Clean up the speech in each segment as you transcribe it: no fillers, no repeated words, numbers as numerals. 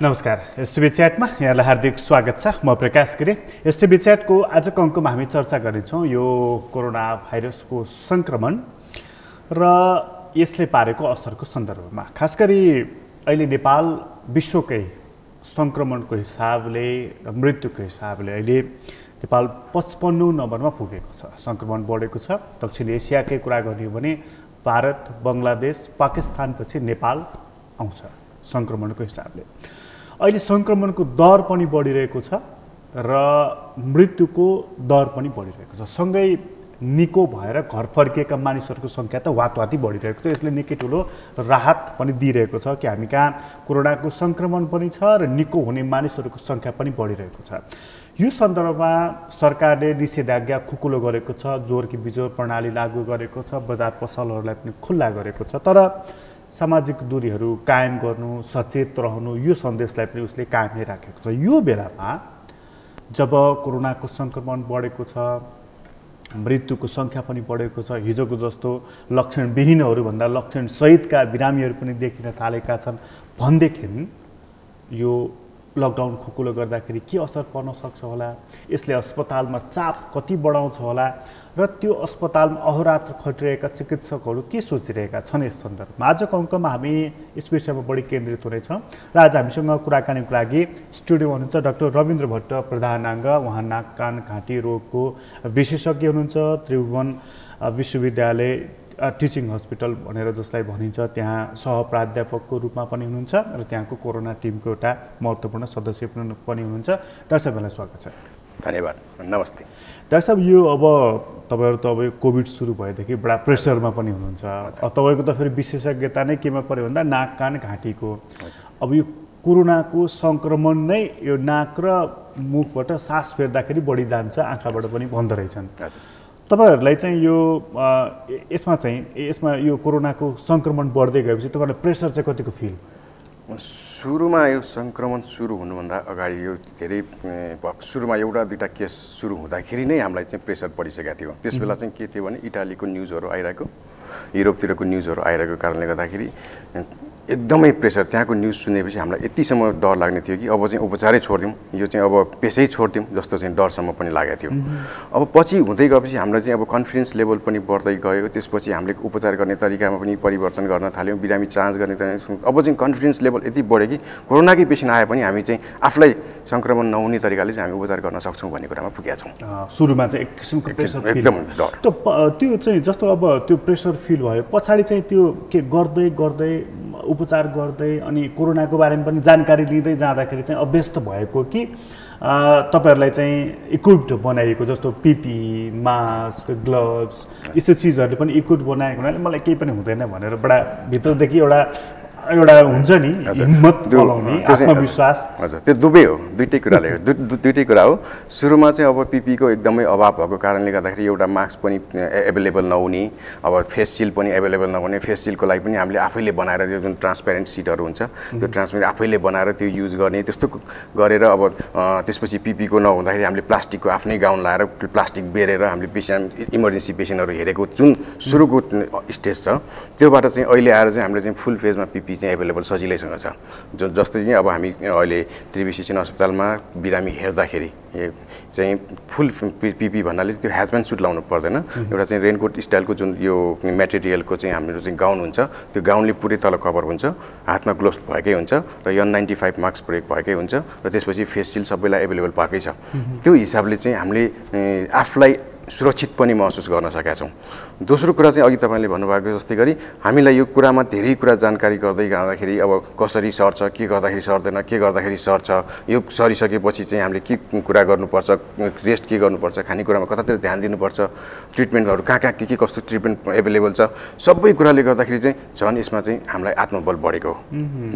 नमस्कार। एसटिभी च्याटमा यहाँलाई हार्दिक स्वागत छ। म प्रकाश गिरी। एसटिभी च्याटको आजको अङ्कमा हामी चर्चा गर्नेछौँ यो कोरोना भाइरसको सङ्क्रमण र यसले पारेको असरको सन्दर्भमा। खास गरी अहिले नेपाल विश्वकै सङ्क्रमणको हिसाबले र मृत्युको हिसाबले अहिले नेपाल 55औं नम्बरमा पुगेको छ। सङ्क्रमण बढेको छ। दक्षिण एसियाकै कुरा गर्ने हो भने भारत, बङ्गलादेश, पाकिस्तानपछि नेपाल आउँछ सङ्क्रमणको हिसाबले। अहिले सङ्क्रमणको दर पनि बढिरहेको छ र मृत्युको दर पनि बढिरहेको छ। सँगै निको भएर घर फर्किएका मानिसहरूको सङ्ख्या त वातवाती बढिरहेको छ। यसले निकै ठुलो राहत पनि दिइरहेको छ कि हामी कहाँ कोरोनाको सङ्क्रमण पनि छ र निको हुने मानिसहरूको सङ्ख्या पनि बढिरहेको छ। यो सन्दर्भमा सरकारले निषेधाज्ञा खुकुलो गरेको छ, जोर कि बिजोर प्रणाली लागू गरेको छ, बजार पसलहरूलाई पनि खुल्ला गरेको छ। तर सामाजिक दूरीहरू कायम गर्नु, सचेत रहनु, यो सन्देशलाई पनि उसले कायमै राखेको छ। यो बेलामा जब कोरोनाको सङ्क्रमण बढेको छ, मृत्युको सङ्ख्या पनि बढेको छ, हिजोको जस्तो लक्षणविहीनहरूभन्दा लक्षणसहितका बिरामीहरू पनि देखिन थालेका छन् भन्देखि यो लकडाउन खुकुलो गर्दाखेरि के असर पर्न सक्छ होला, यसले अस्पतालमा चाप कति बढाउँछ होला र त्यो अस्पतालमा अहोरात्र खटिरहेका चिकित्सकहरू के सोचिरहेका छन् यस सन्दर्भमा। आजको अङ्कमा हामी यस विषयमा बढी केन्द्रित हुनेछौँ र आज हामीसँग कुराकानीको लागि स्टुडियोमा हुनुहुन्छ डाक्टर रविन्द्र भट्ट प्रधानाङ्ग। उहाँ नाक कान घाँटी रोगको विशेषज्ञ हुनुहुन्छ। त्रिभुवन विश्वविद्यालय टिचिङ हस्पिटल भनेर जसलाई भनिन्छ त्यहाँ सहप्राध्यापकको रूपमा पनि हुनुहुन्छ र त्यहाँको कोरोना टिमको एउटा महत्त्वपूर्ण सदस्य पनि हुनुहुन्छ। डाक्टर साहबलाई स्वागत छ। धन्यवाद। नमस्ते डाक्टर साहब। यो अब तपाईँहरू त अब कोभिड सुरु भएदेखि बडा प्रेसरमा पनि हुनुहुन्छ। तपाईँको त फेरि विशेषज्ञता नै केमा पऱ्यो भन्दा नाक कान घाँटीको। अब यो कोरोनाको सङ्क्रमण नै यो नाक र मुखबाट सास फेर्दाखेरि बढी जान्छ, आँखाबाट पनि भन्दो रहेछन्। तपाईँहरूलाई चाहिँ यसमा यो कोरोनाको सङ्क्रमण बढ्दै गएपछि तपाईँलाई प्रेसर चाहिँ कतिको फिल? सुरुमा यो सङ्क्रमण सुरु हुनुभन्दा अगाडि यो धेरै सुरुमा एउटा दुईवटा केस सुरु हुँदाखेरि नै हामीलाई चाहिँ प्रेसर पडिसकेको थियो। त्यस बेला चाहिँ के थियो भने इटालीको न्युजहरू आइरहेको, युरोपतिरको न्युजहरू आइरहेको कारणले गर्दाखेरि एकदमै प्रेसर, त्यहाँको न्युज सुनेपछि हामीलाई यतिसम्म डर लाग्ने थियो कि अब चाहिँ उपचारै छोडिदिउँ, यो चाहिँ अब पेसै छोडिदिउँ जस्तो चाहिँ डरसम्म पनि लागेको थियो। अब पछि हुँदै गएपछि हामीलाई चाहिँ अब कन्फिडेन्स लेभल पनि बढ्दै गयो। त्यसपछि हामीले उपचार गर्ने तरिकामा पनि परिवर्तन गर्न थाल्यौँ, बिरामी जाँच गर्ने तरिका। अब चाहिँ कन्फिडेन्स लेभल यति बढ्यो कि कोरोनाकै पेसेन्ट आए पनि हामी चाहिँ आफूलाई सङ्क्रमण नहुने तरिकाले चाहिँ हामी उपचार गर्न सक्छौँ भन्ने कुरामा पुगेका छौँ। सुरुमा चाहिँ एक किसिमको प्रेसर एकदम डर। त्यो चाहिँ जस्तो अब त्यो प्रेसर फिल भयो पछाडि चाहिँ त्यो के गर्दै गर्दै उपचार गर्दै अनि कोरोनाको बारेमा पनि जानकारी लिँदै जाँदाखेरि चाहिँ अभ्यस्त भएको कि तपाईँहरूलाई चाहिँ इक्विप्ड बनाइएको, जस्तो पिपी, मास्क, ग्लोभ्स यस्तो चिजहरूले पनि इक्विप्ड बनाएको हुनाले मलाई केही पनि हुँदैन भनेर बडा भित्रदेखि एउटा हुन्छ नि हिम्मत बनाउने आत्मविश्वास। हजुर, त्यो दुवै हो, दुइटै कुरा हो। सुरुमा चाहिँ अब पिपीको एकदमै अभाव भएको कारणले गर्दाखेरि एउटा मास्क पनि एभाइलेबल नहुने, अब फेस सिल्ड पनि एभाइलेबल नहुने। फेस सिल्डको लागि पनि हामीले आफैले बनाएर त्यो जुन ट्रान्सपेरेन्ट सिटहरू हुन्छ त्यो ट्रान्सपेरेन्ट आफैले बनाएर त्यो युज गर्ने, त्यस्तो गरेर अब त्यसपछि पिपीको नहुँदाखेरि हामीले प्लास्टिकको आफ्नै गाउन लाएर प्लास्टिक बेरेर हामीले इमर्जेन्सी पेसेन्टहरू हेरेको जुन सुरुको स्टेज छ त्योबाट चाहिँ अहिले आएर चाहिँ हामीले चाहिँ फुल फेजमा पिपी चाहिँ एभाइलेबल सजिलैसँग छ। जस्तै चाहिँ अब हामी अहिले त्रिवेशी सिंह अस्पतालमा बिरामी हेर्दाखेरि चाहिँ फुल पिपी भन्नाले त्यो ह्याजब्यान्ड सुट लाउनु पर्दैन। एउटा चाहिँ रेनकोट स्टाइलको जुन यो मेटेरियलको चाहिँ हाम्रो चाहिँ गाउन हुन्छ, त्यो गाउनले पुरै तल कभर हुन्छ, हातमा ग्लोभ्स भएकै हुन्छ र N95 मास्क प्रयोग भएकै हुन्छ र त्यसपछि फेस सिल्ड सबैलाई एभाइलेबल पाएकै छ। त्यो हिसाबले चाहिँ हामीले आफूलाई सुरक्षित पनि महसुस गर्न सकेका छौँ। दोस्रो कुरा चाहिँ अघि तपाईँले भन्नुभएको जस्तै गरी हामीलाई यो कुरामा धेरै कुरा जानकारी गर्दै जाँदाखेरि अब कसरी सर्छ, के गर्दाखेरि सर्दैन, के गर्दाखेरि सर्छ, यो सरिसकेपछि चाहिँ हामीले के कुरा गर्नुपर्छ, रेस्ट के गर्नुपर्छ, खानेकुरामा कतातिर ध्यान दिनुपर्छ, ट्रिटमेन्टहरू कहाँ के कस्तो ट्रिटमेन्ट एभाइलेबल छ, सबै कुराले गर्दाखेरि चाहिँ झन् यसमा चाहिँ हामीलाई आत्मबल बढेको हो।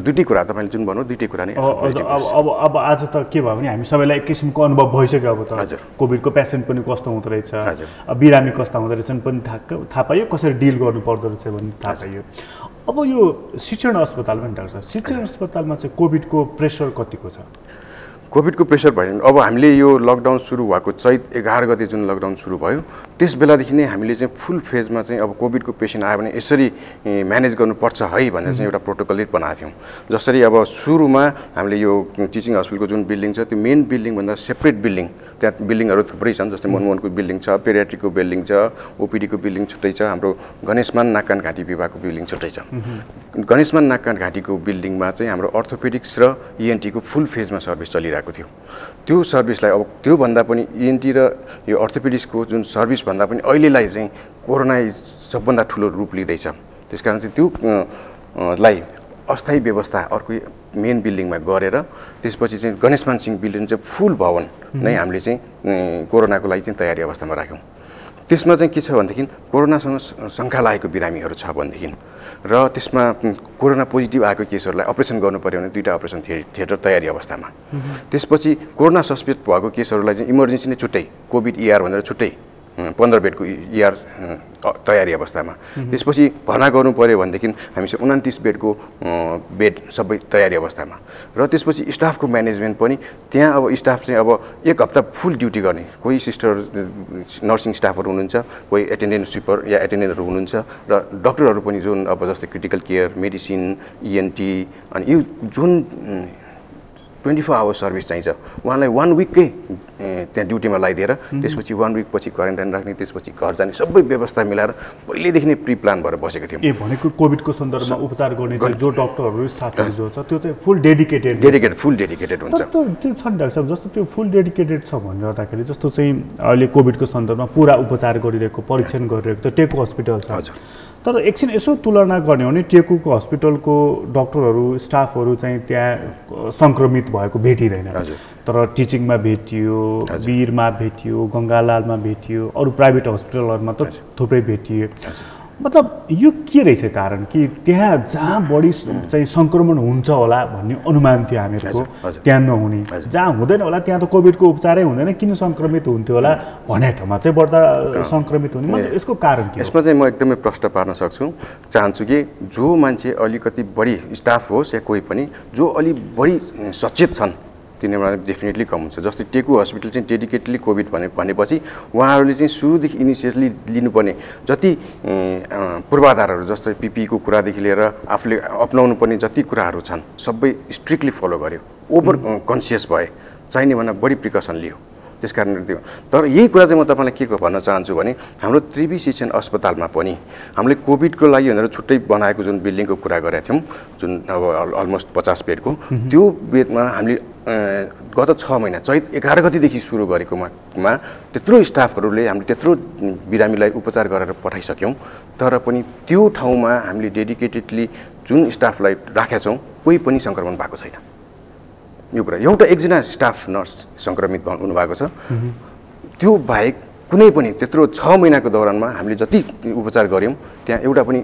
दुईटै कुरा तपाईँले जुन भन्नु दुईटै कुरा नै। अब आज त के भयो भने हामी सबैलाई एक किसिमको अनुभव भइसक्यो। अब त कोभिडको पेसेन्ट पनि कस्तो हुँदो रहेछ, बिरामी कस्ता हुँदो रहेछन् पनि थाहा पाइयो, कसरी डिल गर्नु पर्दो रहेछ भन्ने थाहा पाइयो। अब यो शिक्षण अस्पतालमा नि डाक्टर साहब, शिक्षण अस्पतालमा चाहिँ कोभिडको प्रेसर कतिको छ? कोभिडको प्रेसर भयो। अब हामीले यो लकडाउन सुरु भएको चैत 11 गते जुन लकडाउन सुरु भयो त्यस बेलादेखि नै हामीले चाहिँ फुल फेजमा चाहिँ अब कोभिडको पेसेन्ट आयो भने यसरी म्यानेज गर्नुपर्छ है भनेर चाहिँ एउटा प्रोटोकल बनाएको थियौँ। जसरी अब सुरुमा हामीले यो टिचिङ हस्पिटलको जुन बिल्डिङ छ त्यो मेन बिल्डिङभन्दा सेपरेट बिल्डिङ, त्यहाँ बिल्डिङहरू थुप्रै छन्। जस्तै मनमोहनको बिल्डिङ छ, पेरियाट्रिकको बिल्डिङ छ, ओपिडीको बिल्डिङ छुट्टै छ, हाम्रो गणेशमान नाक कान घाँटी विभागको बिल्डिङ छुट्टै छ। गणेशमान नाक कान घाँटीको बिल्डिङमा चाहिँ हाम्रो अर्थोपेडिक्स र इएनटीको फुल फेजमा सर्भिस चलिरहेको थियो। त्यो सर्भिसलाई अब त्योभन्दा पनि इएनटी र यो अर्थोपेडिक्सको जुन सर्भिस भन्दा पनि अहिलेलाई चाहिँ कोरोना सबभन्दा ठुलो रूप लिँदैछ। त्यसकारण चाहिँ त्यो लाई अस्थायी व्यवस्था अर्को मेन बिल्डिङमा गरेर त्यसपछि चाहिँ गणेशमान सिंह बिल्डिङ चाहिँ फुल भवन नै हामीले चाहिँ कोरोनाको लागि चाहिँ तयारी अवस्थामा राख्यौँ। त्यसमा चाहिँ के छ भनेदेखि कोरोनासँग शङ्का लागेको बिरामीहरू छ भनेदेखि र त्यसमा कोरोना पोजिटिभ आएको केसहरूलाई अपरेसन गर्नु पर्यो भने 2टा अपरेसन थिएटर तयारी अवस्थामा। त्यसपछि कोरोना सस्पेक्ट भएको केसहरूलाई चाहिँ इमर्जेन्सी नै छुट्टै, कोभिड ER भनेर छुट्टै 15 बेडको ER तयारी अवस्थामा। त्यसपछि भर्ना गर्नु पर्यो भनेदेखि हामी चाहिँ 29 बेडको बेड सबै तयारी अवस्थामा। र त्यसपछि स्टाफको म्यानेजमेन्ट पनि त्यहाँ अब स्टाफ चाहिँ अब 1 हप्ता फुल ड्युटी गर्ने, कोही सिस्टर नर्सिङ स्टाफहरू हुनुहुन्छ, कोही एटेन्डेन्ट स्विपर या एटेन्डेन्टहरू हुनुहुन्छ र डक्टरहरू पनि जुन अब जस्तै क्रिटिकल केयर, मेडिसिन, ENT अनि यो जुन 24 आवर सर्भिस चाहिन्छ उहाँलाई 1 विककै त्यहाँ ड्युटीमा लगाइदिएर त्यसपछि 1 विक पछि क्वारेन्टाइन राख्ने, त्यसपछि घर जाने सबै व्यवस्था मिलाएर पहिलेदेखि नै प्री प्लान भएर बसेको थियौँ। भनेको कोभिडको सन्दर्भमा उपचार गर्ने जो डक्टरहरू स्टाफहरू जो छ त्यो चाहिँ फुल डेडिकेटेड फुल डेडिकेटेड हुन्छ। त्यो छ नि डाक्टर साहब, जस्तो त्यो फुल डेडिकेटेड छ भनिरहँदाखेरि जस्तो चाहिँ अहिले कोभिडको सन्दर्भमा पुरा उपचार गरिरहेको, परीक्षण गरिरहेको त टेकु हस्पिटल छ। हजुर। तर एकछिन यसो तुलना गर्ने हो भने टेकुको हस्पिटलको डक्टरहरू स्टाफहरू चाहिँ त्यहाँ सङ्क्रमित भएको भेटिँदैन। तर टिचिङमा भेटियो, वीरमा भेटियो, गङ्गालालमा भेटियो, अरू प्राइभेट हस्पिटलहरूमा त थुप्रै भेटिए। मतलब यो के रहेछ कारण कि त्यहाँ जहाँ बढी चाहिँ सङ्क्रमण हुन्छ होला भन्ने अनुमान थियो हामीहरूको, त्यहाँ नहुने, जहाँ हुँदैन होला त्यहाँ त कोभिडको उपचारै हुँदैन, किन सङ्क्रमित हुन्थ्यो होला भन्ने ठाउँमा चाहिँ बढ्दा सङ्क्रमित हुने, मतलब यसको कारण के हो? यसमा चाहिँ म एकदमै प्रश्न पार्न चाहन्छु कि जो मान्छे अलिकति बढी स्टाफ होस् या कोही पनि जो अलि बढी सचेत छन् तिनीहरूलाई डेफिनेटली कम हुन्छ। जस्तै टेकु हस्पिटल चाहिँ डेडिकेटली कोभिड भनेपछि उहाँहरूले चाहिँ सुरुदेखि इनिसियसली लिनुपर्ने जति पूर्वाधारहरू जस्तै PPE को कुरादेखि लिएर आफूले अपनाउनु पर्ने जति कुराहरू छन् सबै स्ट्रिक्टली फलो गर्यो, ओभर कन्सियस भए, चाहिने भन्दा बढी प्रिकसन लियो। त्यसकारण त्यो तर यही कुरा चाहिँ म तपाईँलाई के भन्न चाहन्छु भने हाम्रो त्रिवी शिक्षण अस्पतालमा पनि हामीले कोभिडको लागि भनेर छुट्टै बनाएको जुन बिल्डिङको कुरा गरेका थियौँ, जुन अब अलमोस्ट 50 बेडको, त्यो बेडमा हामीले गत 6 महिना चैत 11 गतिदेखि सुरु गरेकोमा त्यत्रो स्टाफहरूले हामीले त्यत्रो बिरामीलाई उपचार गरेर पठाइसक्यौँ। तर पनि त्यो ठाउँमा हामीले डेडिकेटेडली जुन स्टाफलाई राखेका छौँ कोही पनि सङ्क्रमण भएको छैन। यो कुरा एउटा एकजना स्टाफ नर्स सङ्क्रमित हुनुभएको छ, त्यो बाहेक कुनै पनि त्यत्रो 6 महिनाको दौरानमा हामीले जति उपचार गऱ्यौँ त्यहाँ एउटा पनि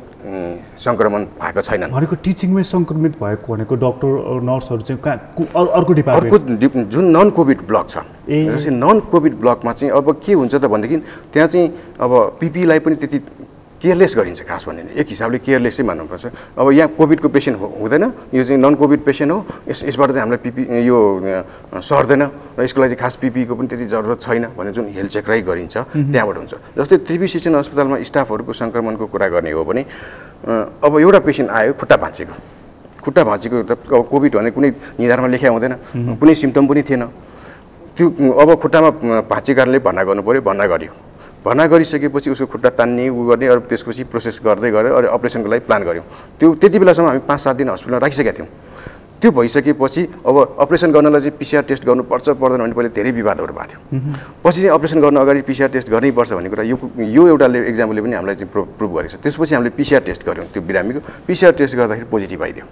सङ्क्रमण भएको छैन। भनेको टिचिङमै सङ्क्रमित भएको भनेको डक्टर नर्सहरू चाहिँ अर्को डिपार्टमेन्ट अर्को जुन नन कोभिड ब्लक छ, जस्तै नन कोभिड ब्लकमा चाहिँ अब के हुन्छ त भनेदेखि त्यहाँ चाहिँ अब PPE-लाई पनि त्यति केयरलेस गरिन्छ खास भन्ने, एक हिसाबले केयरलेसै मान्नुपर्छ। अब यहाँ कोभिडको पेसेन्ट हुँदैन, यो चाहिँ नन कोभिड पेसेन्ट हो, यसबाट चाहिँ हामीलाई PPE यो सर्दैन र यसको लागि खास PPE को पनि त्यति जरुरत छैन भन्ने जुन हेल्थ चेकराइ गरिन्छ त्यहाँबाट हुन्छ। जस्तै त्रिवी शिक्षण अस्पतालमा स्टाफहरूको सङ्क्रमणको कुरा गर्ने हो भने अब एउटा पेसेन्ट आयो खुट्टा भाँचेको त अब कोभिड भने कुनै निधारमा लेख्या हुँदैन, कुनै सिम्टम पनि थिएन, त्यो अब खुट्टामा भाँचेकाले भर्ना गर्नु पर्यो, भर्ना गरिसकेपछि उसको खुट्टा तान्ने गर्ने अरू त्यसपछि प्रोसेस गर्दै गऱ्यो, अरू अपरेसनको लागि प्लान गऱ्यौँ। त्यो त्यति बेलासम्म हामी 5-7 दिन हस्पिटलमा राखिसकेका थियौँ। त्यो भइसकेपछि अब अपरेसन गर्नलाई चाहिँ PCR टेस्ट गर्नुपर्छ पर्दैन भन्ने पहिले धेरै विवादहरू भएको थियो। पछि चाहिँ अपरेसन गर्न अगाडि PCR टेस्ट गर्नैपर्छ भन्ने कुरा यो एउटा एक्जाम्पलले पनि हामीलाई चाहिँ प्रुभ गरेको छ। त्यसपछि हामीले PCR टेस्ट गऱ्यौँ, त्यो बिरामीको PCR टेस्ट गर्दाखेरि पोजिटिभ आइदियो।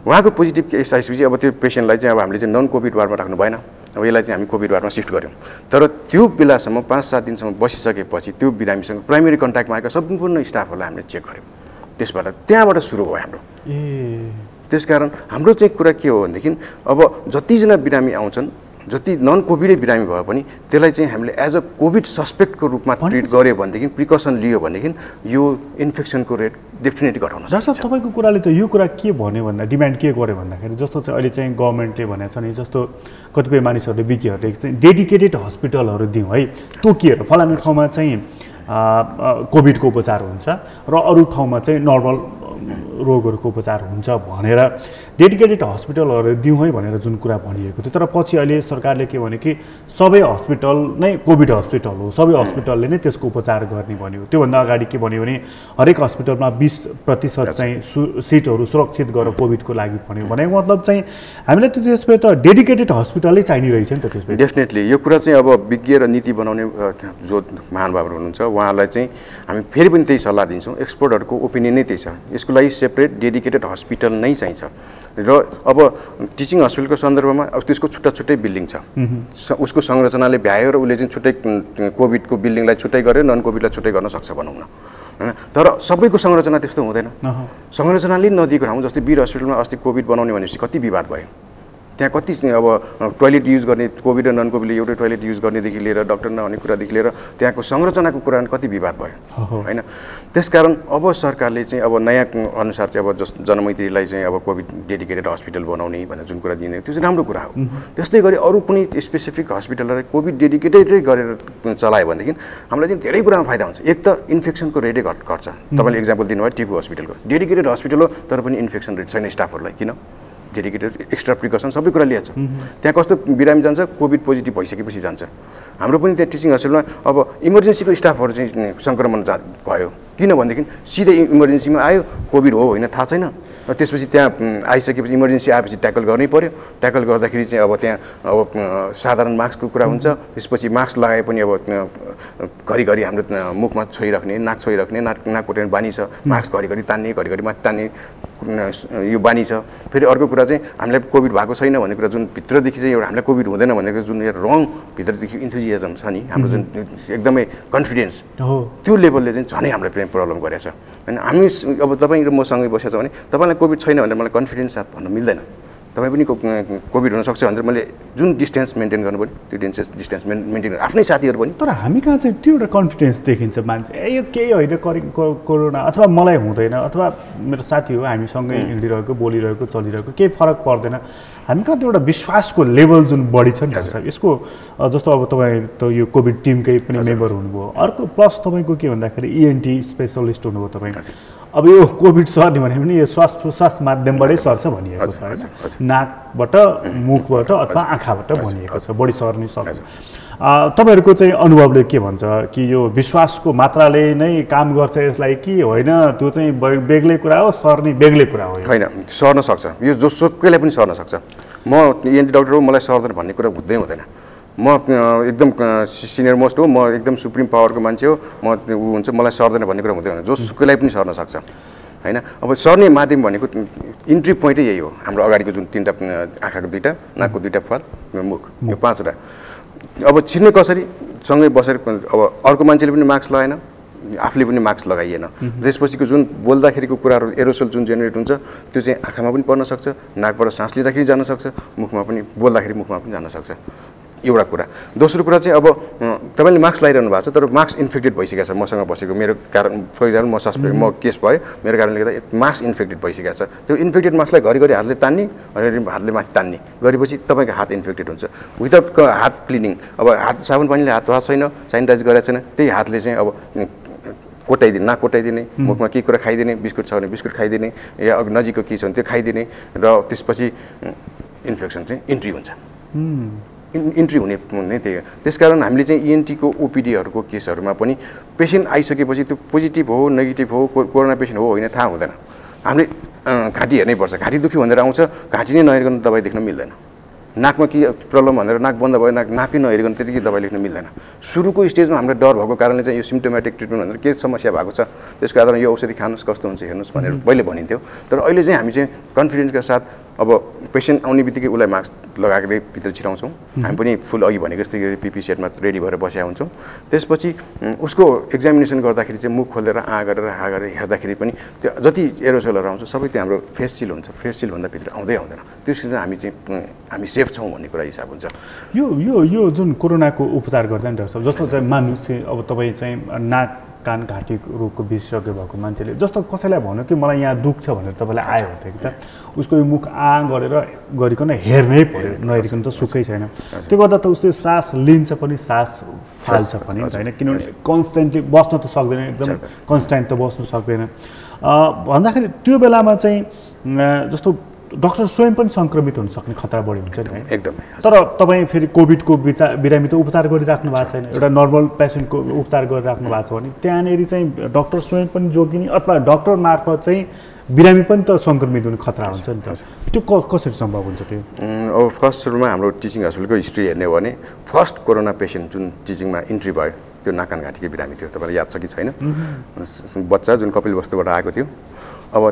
उहाँको पोजिटिभ केस आइसकेपछि अब त्यो पेसेन्टलाई चाहिँ अब हामीले चाहिँ नन कोभिड वार्डमा राख्नु भएन, अब यसलाई चाहिँ हामी कोभिड वार्डमा सिफ्ट गऱ्यौँ। तर त्यो बेलासम्म 5-7 दिनसम्म बसिसकेपछि त्यो बिरामीसँग प्राइमेरी कन्ट्याक्टमा आएका सम्पूर्ण स्टाफहरूलाई हामीले चेक गऱ्यौँ। त्यहाँबाट सुरु भयो हाम्रो। त्यसकारण हाम्रो चाहिँ कुरा के हो भनेदेखि अब जतिजना बिरामी आउँछन् जति नन कोभिडै बिरामी भए पनि त्यसलाई चाहिँ हामीले एज अ कोभिड सस्पेक्टको रूपमा ट्रिट गर्यो भनेदेखि प्रिकसन लियो भनेदेखि यो इन्फेक्सनको रेट डेफिनेटली घटाउन सक्छ। जस्तो तपाईँको कुराले त यो कुरा के भन्यो भन्दा डिमान्ड के गर्यो भन्दाखेरि जस्तो चाहिँ अहिले चाहिँ गभर्मेन्टले भनेको छ नि जस्तो कतिपय मानिसहरूले विज्ञहरूले चाहिँ डेडिकेटेड हस्पिटलहरू दिउँ है, तोकिएर फलानु ठाउँमा चाहिँ कोभिडको उपचार हुन्छ र अरू ठाउँमा चाहिँ नर्मल रोगहरूको उपचार हुन्छ भनेर डेडिकेटेड हस्पिटलहरू दिउँ है भनेर जुन कुरा भनिएको थियो। तर पछि अहिले सरकारले के भन्यो कि सबै हस्पिटल नै कोभिड हस्पिटल हो, सबै हस्पिटलले नै त्यसको उपचार गर्ने भन्यो। त्योभन्दा अगाडि के भन्यो भने हरेक हस्पिटलमा 20% चाहिँ सिटहरू सुरक्षित गरेर कोभिडको लागि भन्यो। भनेको मतलब चाहिँ हामीलाई त त्यसमा त डेडिकेटेड हस्पिटलै चाहिने रहेछ नि त त्यसमा। डेफिनेटली यो कुरा चाहिँ अब विज्ञ र नीति बनाउने जो महानुभावहरू हुनुहुन्छ उहाँलाई चाहिँ हामी फेरि पनि त्यही सल्लाह दिन्छौँ। एक्सपर्टहरूको ओपिनियन नै त्यही छ, यसको लागि सेपरेट डेडिकेटेड हस्पिटल नै चाहिन्छ। र अब टिचिङ हस्पिटलको सन्दर्भमा अब त्यसको छुट्टा छुट्टै बिल्डिङ छ, उसको संरचनाले भ्यायो र उसले चाहिँ छुट्टै कोभिडको बिल्डिङलाई छुट्टै गर्यो, नन कोभिडलाई छुट्टै गर्न सक्छ भनौँ न, होइन। तर सबैको संरचना त्यस्तो हुँदैन। संरचनाले नदिएको ठाउँ जस्तै वीर हस्पिटलमा अस्ति कोभिड बनाउने भनेपछि कति विवाद भयो। त्यहाँ कति अब टोयलेट युज गर्ने, कोभिड र नन कोभिडले एउटै टोयलेट युज गर्नेदेखि लिएर डक्टर नहुने कुरादेखि लिएर त्यहाँको संरचनाको कुरामा कति विवाद भयो, होइन। त्यसकारण अब सरकारले चाहिँ अब नयाँ अनुसार चाहिँ अब जनमैत्रीलाई चाहिँ अब कोभिड डेडिकेटेड हस्पिटल बनाउने भनेर जुन कुरा दिने त्यो चाहिँ राम्रो कुरा हो। त्यस्तै गरी अरू कुनै स्पेसिफिक हस्पिटललाई कोभिड डेडिकेटेडै गरेर चलायो भनेदेखि हामीलाई चाहिँ धेरै कुरामा फाइदा हुन्छ। एक त इन्फेक्सनको रेटै घट्छ। तपाईँले इक्जाम्पल दिनुभयो टिकु हस्पिटलको, डेडिकेटेड हस्पिटल हो तर पनि इन्फेक्सन रेट छैन स्टाफहरूलाई, किन? डेडिकेटेड एक्स्ट्रा प्रिकसन सबै कुरा लिएको छ। त्यहाँ कस्तो बिरामी जान्छ, कोभिड पोजिटिभ भइसकेपछि जान्छ। हाम्रो पनि त्यहाँ टिचिङ हस्पिटलमा अब इमर्जेन्सीको स्टाफहरू चाहिँ सङ्क्रमण भयो, किनभनेदेखि सिधै इमर्जेन्सीमा आयो, कोभिड हो होइन थाहा छैन। त्यसपछि त्यहाँ आइसकेपछि इमर्जेन्सी आएपछि ट्याकल गर्नै पर्यो। ट्याकल गर्दाखेरि चाहिँ अब त्यहाँ अब साधारण मास्कको कुरा हुन्छ। त्यसपछि मास्क लगाए पनि अब घरिघरि हाम्रो मुखमा छोइराख्ने, नाक छोइराख्ने, नाक कोट्याउने बानी छ। मास्क घरिघरि तान्ने, घरिघरि माथि तान्ने यो बानी छ। फेरि अर्को कुरा चाहिँ हामीलाई कोभिड भएको छैन भन्ने कुरा जुन भित्रदेखि चाहिँ एउटा हामीलाई कोभिड हुँदैन भनेको जुन यो रङ भित्रदेखि इन्थुजियाजम छ नि हाम्रो जुन एकदमै कन्फिडेन्स हो, त्यो लेभलले चाहिँ झनै हामीलाई पनि प्रब्लम गरेको छ, होइन। हामी अब तपाईँ र मसँगै बसेको छ भने तपाईँलाई कोभिड छैन भनेर मलाई कन्फिडेन्स साथ भन्न मिल्दैन। तपाईँ पनि कोभिड हुनसक्छ भनेर मैले जुन डिस्टेन्स मेन्टेन गर्नु पऱ्यो त्यो डिस्टेन्स मेन्टेन गर्नु आफ्नै साथीहरू पनि। तर हामी कहाँ चाहिँ त्यो एउटा कन्फिडेन्स देखिन्छ मान्छे, यो केही होइन कोरोना अथवा मलाई हुँदैन अथवा मेरो साथी हो हामीसँगै हिँडिरहेको बोलिरहेको चलिरहेको केही फरक पर्दैन। हामी कहाँ त्यो एउटा विश्वासको लेभल जुन बढी छ नि त यसको। जस्तो अब तपाईँ त यो कोभिड टिमकै पनि मेम्बर हुनुभयो। अर्को प्लस तपाईँको के भन्दाखेरि ENT स्पेसलिस्ट हुनुभयो तपाईँ। अब यो कोभिड सर्ने भने पनि यो श्वास प्रश्वास माध्यमबाटै सर्छ भनिएको छ, होइन। नाकबाट, मुखबाट अथवा आँखाबाट भनिएको छ, बढी सर्नै सक्छ। तपाईँहरूको चाहिँ अनुभवले के भन्छ कि यो विश्वासको मात्राले नै काम गर्छ यसलाई कि होइन, त्यो चाहिँ बेग्लै कुरा हो, सर्ने बेग्लै कुरा हो? होइन, सर्न सक्छ, यो जोसुकैलाई पनि सर्न सक्छ। म ENT डक्टर हो, मलाई सर्दैन भन्ने कुरा हुँदैन। म एकदम सिनियर मोस्ट हो, म एकदम सुप्रिम पावरको मान्छे हो, म ऊ हुन्छ, मलाई सर्दैन भन्ने कुरा हुँदैन। जोसुकैलाई पनि सर्न सक्छ, होइन। अब सर्ने माध्यम भनेको इन्ट्री पोइन्टै यही हो। हाम्रो अगाडिको जुन 3टा आँखाको 2टा, नाकको 2टा फाल, मुख, यो 5वटा। अब छिर्ने कसरी? सँगै बसेर अब अर्को मान्छेले पनि मास्क लगाएन, आफूले पनि मास्क लगाइएन। त्यसपछिको जुन बोल्दाखेरिको कुराहरू एरोसोल जुन जेनेरेट हुन्छ त्यो चाहिँ आँखामा पनि पर्न सक्छ, नाकबाट सास लिँदाखेरि जान सक्छ, मुखमा पनि बोल्दाखेरि मुखमा पनि जान सक्छ। एउटा कुरा। दोस्रो कुरा चाहिँ अब तपाईँले मास्क लगाइरहनु भएको छ तर मास्क इन्फेक्टेड भइसकेको छ, मसँग बसेको मेरो कारण फर इक्जाम्पल म सस्पेक्ट म केस भयो, मेरो कारणले गर्दा मास्क इन्फेक्टेड भइसकेको छ। त्यो इन्फेक्टेड मास्कलाई घरिघरि हातले तान्ने, घरिघरि हातले माथि तान्ने गरेपछि तपाईँको हात इन्फेक्टेड हुन्छ। विदाउट हात क्लिनिङ, अब हात साबुन पानीले हात धुएको छैन, सेनिटाइज गरेको छैन, त्यही हातले चाहिँ अब कोटाइदिने, नाक कोटाइदिने, मुखमा केही कुरा खाइदिने, बिस्कुट छ भने बिस्कुट खाइदिने, या नजिकको के छ भने त्यो खाइदिने, र त्यसपछि इन्फेक्सन चाहिँ इन्ट्री हुन्छ। इन्ट्री हुने त्यही हो। त्यसकारण हामीले चाहिँ ENT को OPDहरूको केसहरूमा पनि पेसेन्ट आइसकेपछि त्यो पोजिटिभ हो नेगेटिभ हो कोरोना पेसेन्ट हो होइन थाहा हुँदैन। हामीले घाँटी हेर्नै पर्छ। घाँटी दुख्यो भनेर आउँछ, घाँटी नै नहेरिकन दबाई देख्न मिल्दैन। नाकमा के प्रब्लम भनेर नाक बन्द भयो, नाकै नहेरिकन त्यतिकै दबाई लेख्न मिल्दैन। सुरुको स्टेजमा हामीलाई डर भएको कारणले चाहिँ यो सिम्टोमेटिक ट्रिटमेन्ट भनेर के समस्या भएको छ त्यसको आधारमा यो औषधि खानुहोस् कस्तो हुन्छ हेर्नुहोस् भनेर पहिले भनिन्थ्यो। तर अहिले चाहिँ हामी चाहिँ कन्फिडेन्सका साथ अब पेसेन्ट आउने बित्तिकै उसलाई मास्क लगाएरै भित्र छिराउँछौँ। हामी पनि फुल अघि भनेको जस्तै पिपी सेटमा रेडी भएर बसेका हुन्छौँ। त्यसपछि उसको एक्जामिनेसन गर्दाखेरि चाहिँ मुख खोलेर गरेर गरेर हेर्दाखेरि पनि त्यो जति एरोसोलहरू आउँछ सबै त्यो हाम्रो फेस सिल हुन्छ। फेस सिल भन्दा भित्र आउँदैन त्यसको चाहिँ हामी सेफ छौँ भन्ने कुरा हिसाब हुन्छ। यो जुन कोरोनाको उपचार गर्दा नि डाक्टर साहब, जस्तो चाहिँ मान्नुहोस् अब तपाईँ चाहिँ नाक कान घाँटी रोगको विशेषज्ञ भएको मान्छेले जस्तो कसैलाई भन्यो कि मलाई यहाँ दुख्छ भनेर तपाईँलाई आयो भने कि त उसको यो मुख गरेर गरिकन हेर्नै पर्यो, नहेरिकन त सुकै छैन। त्यो गर्दा त उसले सास लिन्छ पनि सास फाल्छ पनि होइन, किनभने कन्सटेन्टली बस्न त सक्दैन, एकदम कन्सटेन्ट त बस्नु सक्दैन। भन्दाखेरि त्यो बेलामा चाहिँ जस्तो डाक्टर स्वयं पनि सङ्क्रमित हुन सक्ने खतरा बढी हुन्छ नि एकदमै। तर तपाईँ फेरि कोभिडको बिरामी त उपचार गरिराख्नु भएको छैन, एउटा नर्मल पेसेन्टको उपचार गरिराख्नु भएको छ भने त्यहाँनिर चाहिँ डाक्टर स्वयं पनि जोगिने अथवा डाक्टर मार्फत चाहिँ बिरामी पनि त सङ्क्रमित हुने खतरा हुन्छ नि त, त्यो कसरी सम्भव हुन्छ त्यो? अब फर्स्ट सुरुमा हाम्रो टिचिङ हस्पिटलको हिस्ट्री हेर्ने हो भने फर्स्ट कोरोना पेसेन्ट जुन टिचिङमा इन्ट्री भयो त्यो नाक कान घाँटीकै बिरामी थियो। तपाईँलाई याद छ कि छैन? बच्चा जुन कपिलवस्तुबाट आएको थियो। अब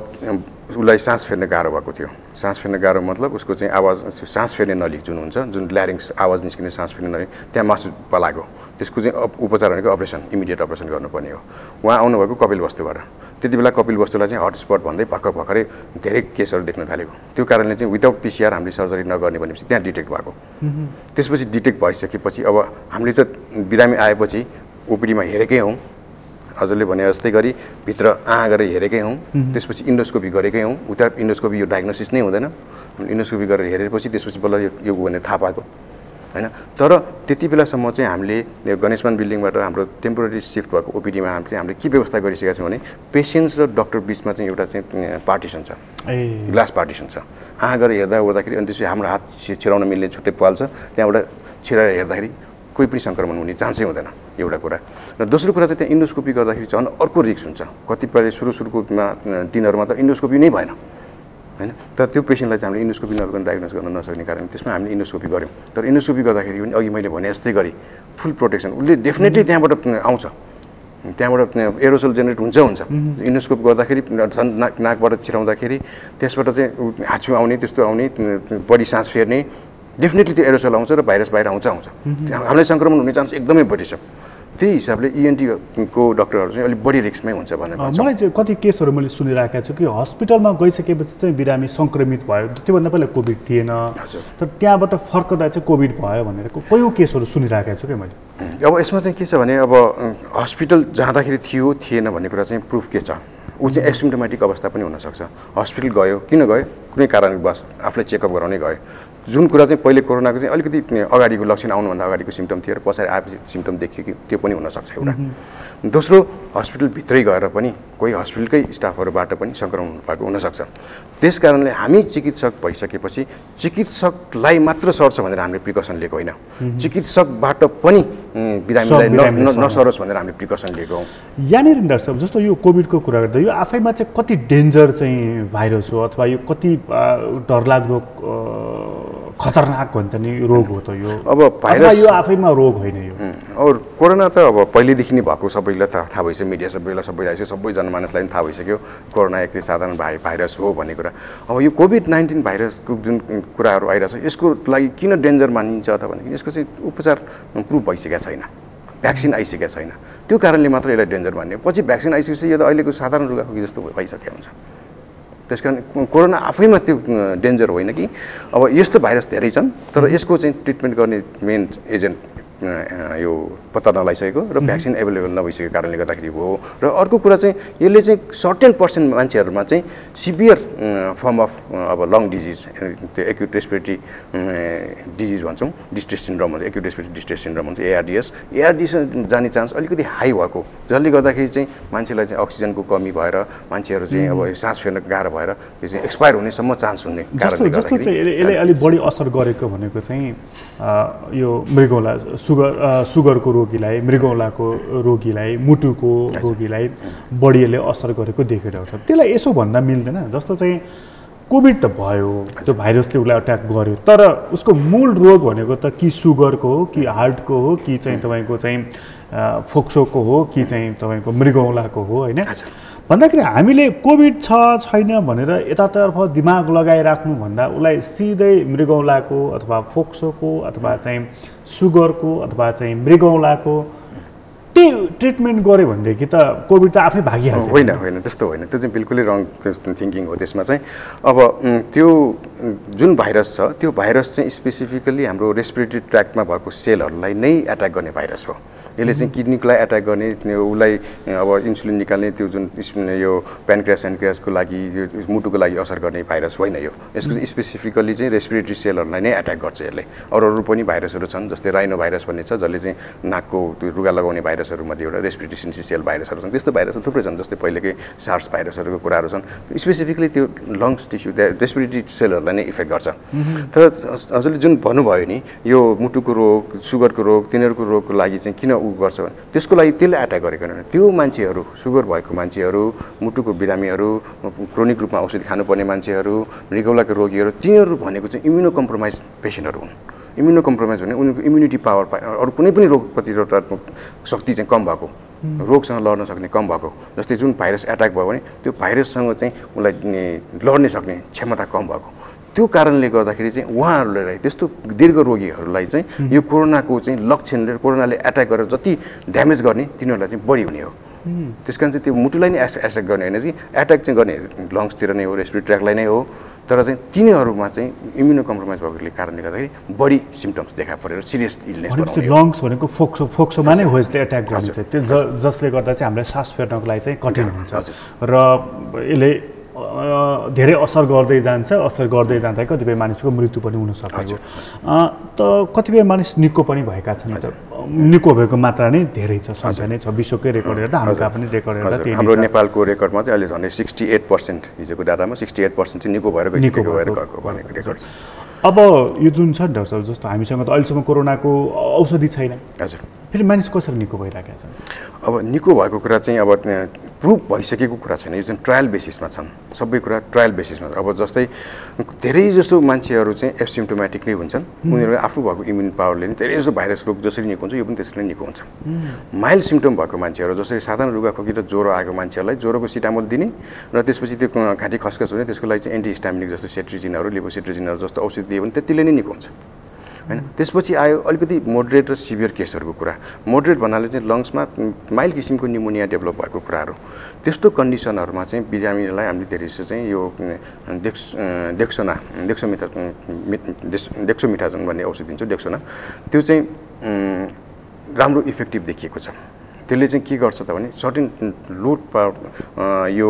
उसलाई सास फेर्न गाह्रो भएको थियो। सास फेर्न गाह्रो मतलब उसको चाहिँ आवाज सास फेर्ने नली जुन हुन्छ, जुन ल्यारिङ्स आवाज निस्किने सास फेर्ने नली त्यहाँ मासु पलाएको, त्यसको चाहिँ उपचार भनेको अपरेसन, इमिडिएट अपरेसन गर्नुपर्ने हो। उहाँ आउनुभएको कपिलवस्तुबाट। त्यति बेला कपिलवस्तुलाई चाहिँ हटस्पट भन्दै भर्खरै धेरै केसहरू देख्न थालेको। त्यो कारणले चाहिँ विदाउट पिसिआर हामीले सर्जरी नगर्ने भनेपछि त्यहाँ डिटेक्ट भएको। त्यसपछि डिटेक्ट भइसकेपछि अब हामीले त बिरामी आएपछि ओपिडीमा हेरेकै हौँ, हजुरले भने जस्तै गरी भित्र गरेर हेरेकै हौँ। त्यसपछि इन्डोस्कोपी गरेकै हौँ। उता इन्डोस्कोपी यो डायग्नोसिस नै हुँदैन, इन्डोस्कोपी गरेर हेरेपछि त्यसपछि बल्ल यो भने थाहा पाएको होइन। तर त्यति बेलासम्म चाहिँ हामीले यो गणेशमान बिल्डिङबाट हाम्रो टेम्पोररी सिफ्ट भएको ओपिडीमा हामीले के व्यवस्था गरिसकेका छौँ भने पेसेन्ट्स र डक्टर बिचमा चाहिँ एउटा चाहिँ पार्टिसन छ, ग्लास पार्टिसन छ। गरेर हेर्दा ओर्दाखेरि अनि त्यसपछि हाम्रो हात छिराउन मिल्ने छुट्टै पाल छ, त्यहाँबाट छिराएर हेर्दाखेरि कोही पनि सङ्क्रमण हुने चान्सै हुँदैन, एउटा कुरा। र दोस्रो कुरा चाहिँ त्यहाँ इन्डोस्कोपी गर्दाखेरि झन् अर्को रिस्क हुन्छ। कतिपय सुरुको दिनहरूमा त इन्डोस्कोपी नै भएन होइन, तर त्यो पेसेन्टलाई चाहिँ हामीले इन्डोस्कोपी नगर्न डायग्नोस गर्न नसक्ने कारण त्यसमा हामीले इन्डोस्कोपी गऱ्यौँ। तर इन्डोस्कोपी गर्दाखेरि पनि अघि मैले भने जस्तै गरी फुल प्रोटेक्सन उसले डेफिनेटली त्यहाँबाट आउँछ, त्यहाँबाट एरोसोल जेनेरेट हुन्छ। इन्डोस्कोप गर्दाखेरि झन् नाकबाट छिराउँदाखेरि त्यसबाट चाहिँ हाछु आउने, त्यस्तो आउने, बढी सास फेर्ने, डेफिनेटली त्यो एरोसोल आउँछ र भाइरस बाहिर आउँछ। हामीलाई सङ्क्रमण हुने चान्स एकदमै बढी छ। त्यही हिसाबले इएनटीको डक्टरहरू चाहिँ अलिक बढी रिस्कमै हुन्छ भनेर मलाई चाहिँ कति केसहरू मैले सुनिरहेको छु कि हस्पिटलमा गइसकेपछि चाहिँ बिरामी सङ्क्रमित भयो, त्योभन्दा पहिला कोभिड थिएन, तर त्यहाँबाट फर्कदा चाहिँ कोभिड भयो भनेर कयौँ केसहरू सुनिरहेको छु क्या मैले। अब यसमा चाहिँ के छ भने अब हस्पिटल जाँदाखेरि थियो थिएन भन्ने कुरा चाहिँ प्रुफ के छ, ऊ चाहिँ एसिम्टोमेटिक अवस्था पनि हुनसक्छ। हस्पिटल गयो, किन गयो? कुनै कारणवश आफूलाई चेकअप गराउनै गयो। जुन कुरा चाहिँ पहिले कोरोनाको चाहिँ अलिकति अगाडिको लक्षण आउनुभन्दा अगाडिको सिम्टम थियो र पछाडि आएपछि सिम्टम देखियो कि त्यो पनि हुनसक्छ एउटा। दोस्रो, हस्पिटलभित्रै गएर पनि कोही हस्पिटलकै स्टाफहरूबाट पनि सङ्क्रमण भएको हुनसक्छ। त्यस कारणले हामी चिकित्सक भइसकेपछि चिकित्सकलाई मात्र सर्छ भनेर हामीले प्रिकसन लिएको होइन, चिकित्सकबाट पनि बिरामीलाई नसरोस् भनेर हामीले प्रिकसन लिएको हौँ। यहाँनिर डाक्टर साहब जस्तो यो कोभिडको कुरा गर्दा यो आफैमा चाहिँ कति डेन्जर चाहिँ भाइरस हो अथवा यो कति डरलाग्दो खतरनाक भन्छ नि रोग हो त यो? अब भाइरस यो आफैमा रोग होइन यो। और कोरोना त अब पहिलेदेखि नै भएको सबैलाई थाहा भइसक्यो, मिडिया सबैलाई सबै जनमानसलाई पनि थाहा भइसक्यो कोरोना एक साधारण भाइरस हो भन्ने कुरा। अब यो कोभिड-19 भाइरसको जुन कुराहरू आइरहेको छ यसको लागि किन डेन्जर मानिन्छ त भनेदेखि यसको चाहिँ उपचार प्रुफ भइसकेको छैन, भ्याक्सिन आइसकेको छैन। त्यो कारणले मात्र यसलाई डेन्जर मान्ने। पछि भ्याक्सिन आइसकेपछि यो त अहिलेको साधारण रुगाखोकी जस्तो भइसकेको हुन्छ। त्यस कारण कोरोना आफैमा त्यो डेन्जर होइन कि अब यस्तो भाइरस धेरै छन् तर यसको चाहिँ ट्रिटमेन्ट गर्ने मेन एजेन्ट यो पत्ता नलाइसकेको र भ्याक्सिन एभाइलेबल नभइसकेको कारणले गर्दाखेरि हो। र अर्को कुरा चाहिँ यसले चाहिँ सर्टेन पर्सेन्ट मान्छेहरूमा चाहिँ सिभियर फर्म अफ अब लङ डिजिज, त्यो एक्युट रेस्पिरेटरी डिजिज भन्छौँ, डिस्ट्रेस सिन्ड्रोम भन्छ, एक्युट रेस्पिरेटरी डिस्ट्रेस सिन्ड्रोम भन्छ, एआरडिएस जाने चान्स अलिकति हाई भएको, जसले गर्दाखेरि चाहिँ मान्छेलाई चाहिँ अक्सिजनको कमी भएर मान्छेहरू चाहिँ अब सास फेर्न गाह्रो भएर त्यो चाहिँ एक्सपायर हुनेसम्म चान्स हुने कारणले जस्तो चाहिँ यसले अलिक बढी असर गरेको भनेको चाहिँ यो मृगौला सुगरको रोगीलाई, मृगौलाको रोगीलाई, मुटुको रोगीलाई बढी यसले असर गरेको देखिरहेको छ। त्यसलाई यसो भन्दा मिल्दैन? जस्तो चाहिँ कोभिड त भयो, त्यो भाइरसले उसलाई अट्याक गर्यो, तर उसको मूल रोग भनेको त कि सुगरको हो कि हार्टको हो कि चाहिँ तपाईँको चाहिँ फोक्सोको हो कि चाहिँ तपाईँको मृगौलाको हो होइन भन्दाखेरि हामीले कोभिड छ छैन भनेर यतातर्फ दिमाग लगाइराख्नुभन्दा उसलाई सिधै मृगौलाको अथवा फोक्सोको अथवा चाहिँ सुगरको अथवा चाहिँ मृगौलाको ट्रिटमेन्ट गऱ्यो भनेदेखि त कोभिड त आफै भागिहाल्छ। होइन त्यस्तो होइन, त्यो चाहिँ बिल्कुलै रङ थिङ्किङ हो। त्यसमा चाहिँ अब त्यो जुन भाइरस छ त्यो भाइरस चाहिँ स्पेसिफिकली हाम्रो रेस्पिरेटरी ट्र्याक्टमा भएको सेलहरूलाई नै एट्याक गर्ने भाइरस हो। यसले चाहिँ किडनीलाई एट्याक गर्ने, उसलाई अब इन्सुलिन निकाल्ने, त्यो जुन यो प्यानक्रियास एन्क्रियासको लागि मुटुको लागि असर गर्ने भाइरस होइन यो। यसको स्पेसिफिकली चाहिँ रेस्पिरेटरी सेलहरूलाई नै एट्याक गर्छ यसले। अरू पनि भाइरसहरू छन्, जस्तै राइनो भाइरस भन्ने छ जसले चाहिँ नाकको त्यो रुगा लगाउने भाइरसहरूमध्ये एउटा रेस्पिरेटरी सिन्सिसियल भाइरसहरू छन्। त्यस्तो भाइरसहरू थुप्रै छन्, जस्तै पहिलेकै सार्स भाइरसहरूको कुराहरू छन्। स्पेसिफिकली त्यो लङ्स टिस्यु रेस्पिरेटरी सेलहरूलाई नै इफेक्ट गर्छ। तर हजुरले जुन भन्नुभयो नि यो मुटुको रोग, सुगरको रोग, तिनीहरूको रोगको लागि चाहिँ किन गर्छ भने त्यसको लागि त्यसले एट्याक गरेको होइन। त्यो मान्छेहरू सुगर भएको मान्छेहरू, मुटुको बिरामीहरू, क्रोनिक रूपमा औषधि खानुपर्ने मान्छेहरू, मृगौलाको रोगीहरू, तिनीहरू भनेको चाहिँ इम्युनो कम्प्रोमाइज पेसेन्टहरू हुन्। इम्युनो कम्प्रोमाइज भने उनीहरूको इम्युनिटी पावर अरू कुनै पनि रोग प्रतिरोधात्मक शक्ति चाहिँ कम भएको, रोगसँग लड्न सक्ने कम भएको, जस्तै जुन भाइरस एट्याक भयो भने त्यो भाइरससँग चाहिँ उसलाई लड्ने सक्ने क्षमता कम भएको, त्यो कारणले गर्दाखेरि चाहिँ उहाँहरूलाई त्यस्तो दीर्घ रोगीहरूलाई चाहिँ यो कोरोनाको चाहिँ लक्षणले कोरोनाले एट्याक गरेर जति ड्यामेज गर्ने तिनीहरूलाई चाहिँ बढी हुने हो। त्यस कारण चाहिँ त्यो मुटुलाई नै एट्याक गर्ने होइन कि एट्याक चाहिँ गर्ने लङ्सतिर नै हो, रेस्पिरेटरी ट्र्याकलाई नै हो। तर चाहिँ तिनीहरूमा चाहिँ इम्युनो कम्प्रोमाइज भएको कारणले गर्दाखेरि बढी सिम्टम्स देखा परेर सिरियस इलनेस बनाउने। लङ्स भनेको फोक्सोमा नै हो यसले एट्याक गर्ने चाहिँ, त्यो जसले गर्दा चाहिँ हामीलाई सास फेर्नको लागि चाहिँ कठिन हुन्छ र यसले धेरै असर गर्दै जाँदा कतिपय मानिसको मृत्यु पनि हुन सकेको। त कतिपय मानिस निको पनि भएका छन्। निको भएको मात्रा नै धेरै छ, सङ्ख्या नै छ। विश्वकै रेकर्ड हेर्दा हाम्रो पनि रेकर्ड हेर्दा हाम्रो नेपालको रेकर्डमा चाहिँ अहिले झन्डै 68% हिजोको डाटामा 68% चाहिँ निको भएर गएको भनेको रेकर्ड छ। अब यो जुन छ डाक्टर साहब, जस्तो हामीसँग त अहिलेसम्म कोरोनाको औषधि छैन, हजुर, फेरि मानिस कसरी निको भइरहेका छन्? अब निको भएको कुरा चाहिँ अब प्रुफ भइसकेको कुरा छैन, यो चाहिँ ट्रायल बेसिसमा छन्, सबै कुरा ट्रायल बेसिसमा। अब जस्तै धेरै जस्तो मान्छेहरू चाहिँ एसिम्प्टोमेटिक नै हुन्छन्, उनीहरू आफू भएको इम्युन पावरले नै धेरै जस्तो भाइरस रोग जसरी निको हुन्छ यो पनि त्यसरी नै निको हुन्छ। माइल्ड सिम्टम भएको मान्छेहरू जसरी साधारण रुगाखोकी र ज्वरो आएको मान्छेहरूलाई ज्वरोको सिटामोल दिने र त्यसपछि त्यो घाँटी खसखस हुने, त्यसको लागि चाहिँ एन्टिहिस्टामिनिक जस्तो सेट्रिजिनहरू, लिभोसेट्रिजिनहरू जस्तो औषधि दियो भने त्यतिले नै निको हुन्छ होइन। त्यसपछि आयो अलिकति मोडरेट र सिभियर केसहरूको कुरा। मोडरेट भन्नाले चाहिँ लङ्समा माइल्ड किसिमको निमोनिया डेभलप भएको कुराहरू, त्यस्तो कन्डिसनहरूमा चाहिँ बिरामीलाई हामीले धेरै जस्तो चाहिँ यो डेक्सोमिथाजोन भन्ने औषधि दिन्छौँ, डेक्सोना, त्यो चाहिँ राम्रो इफेक्टिभ देखिएको छ। त्यसले चाहिँ के गर्छ त भने सर्टेन लोड पावर यो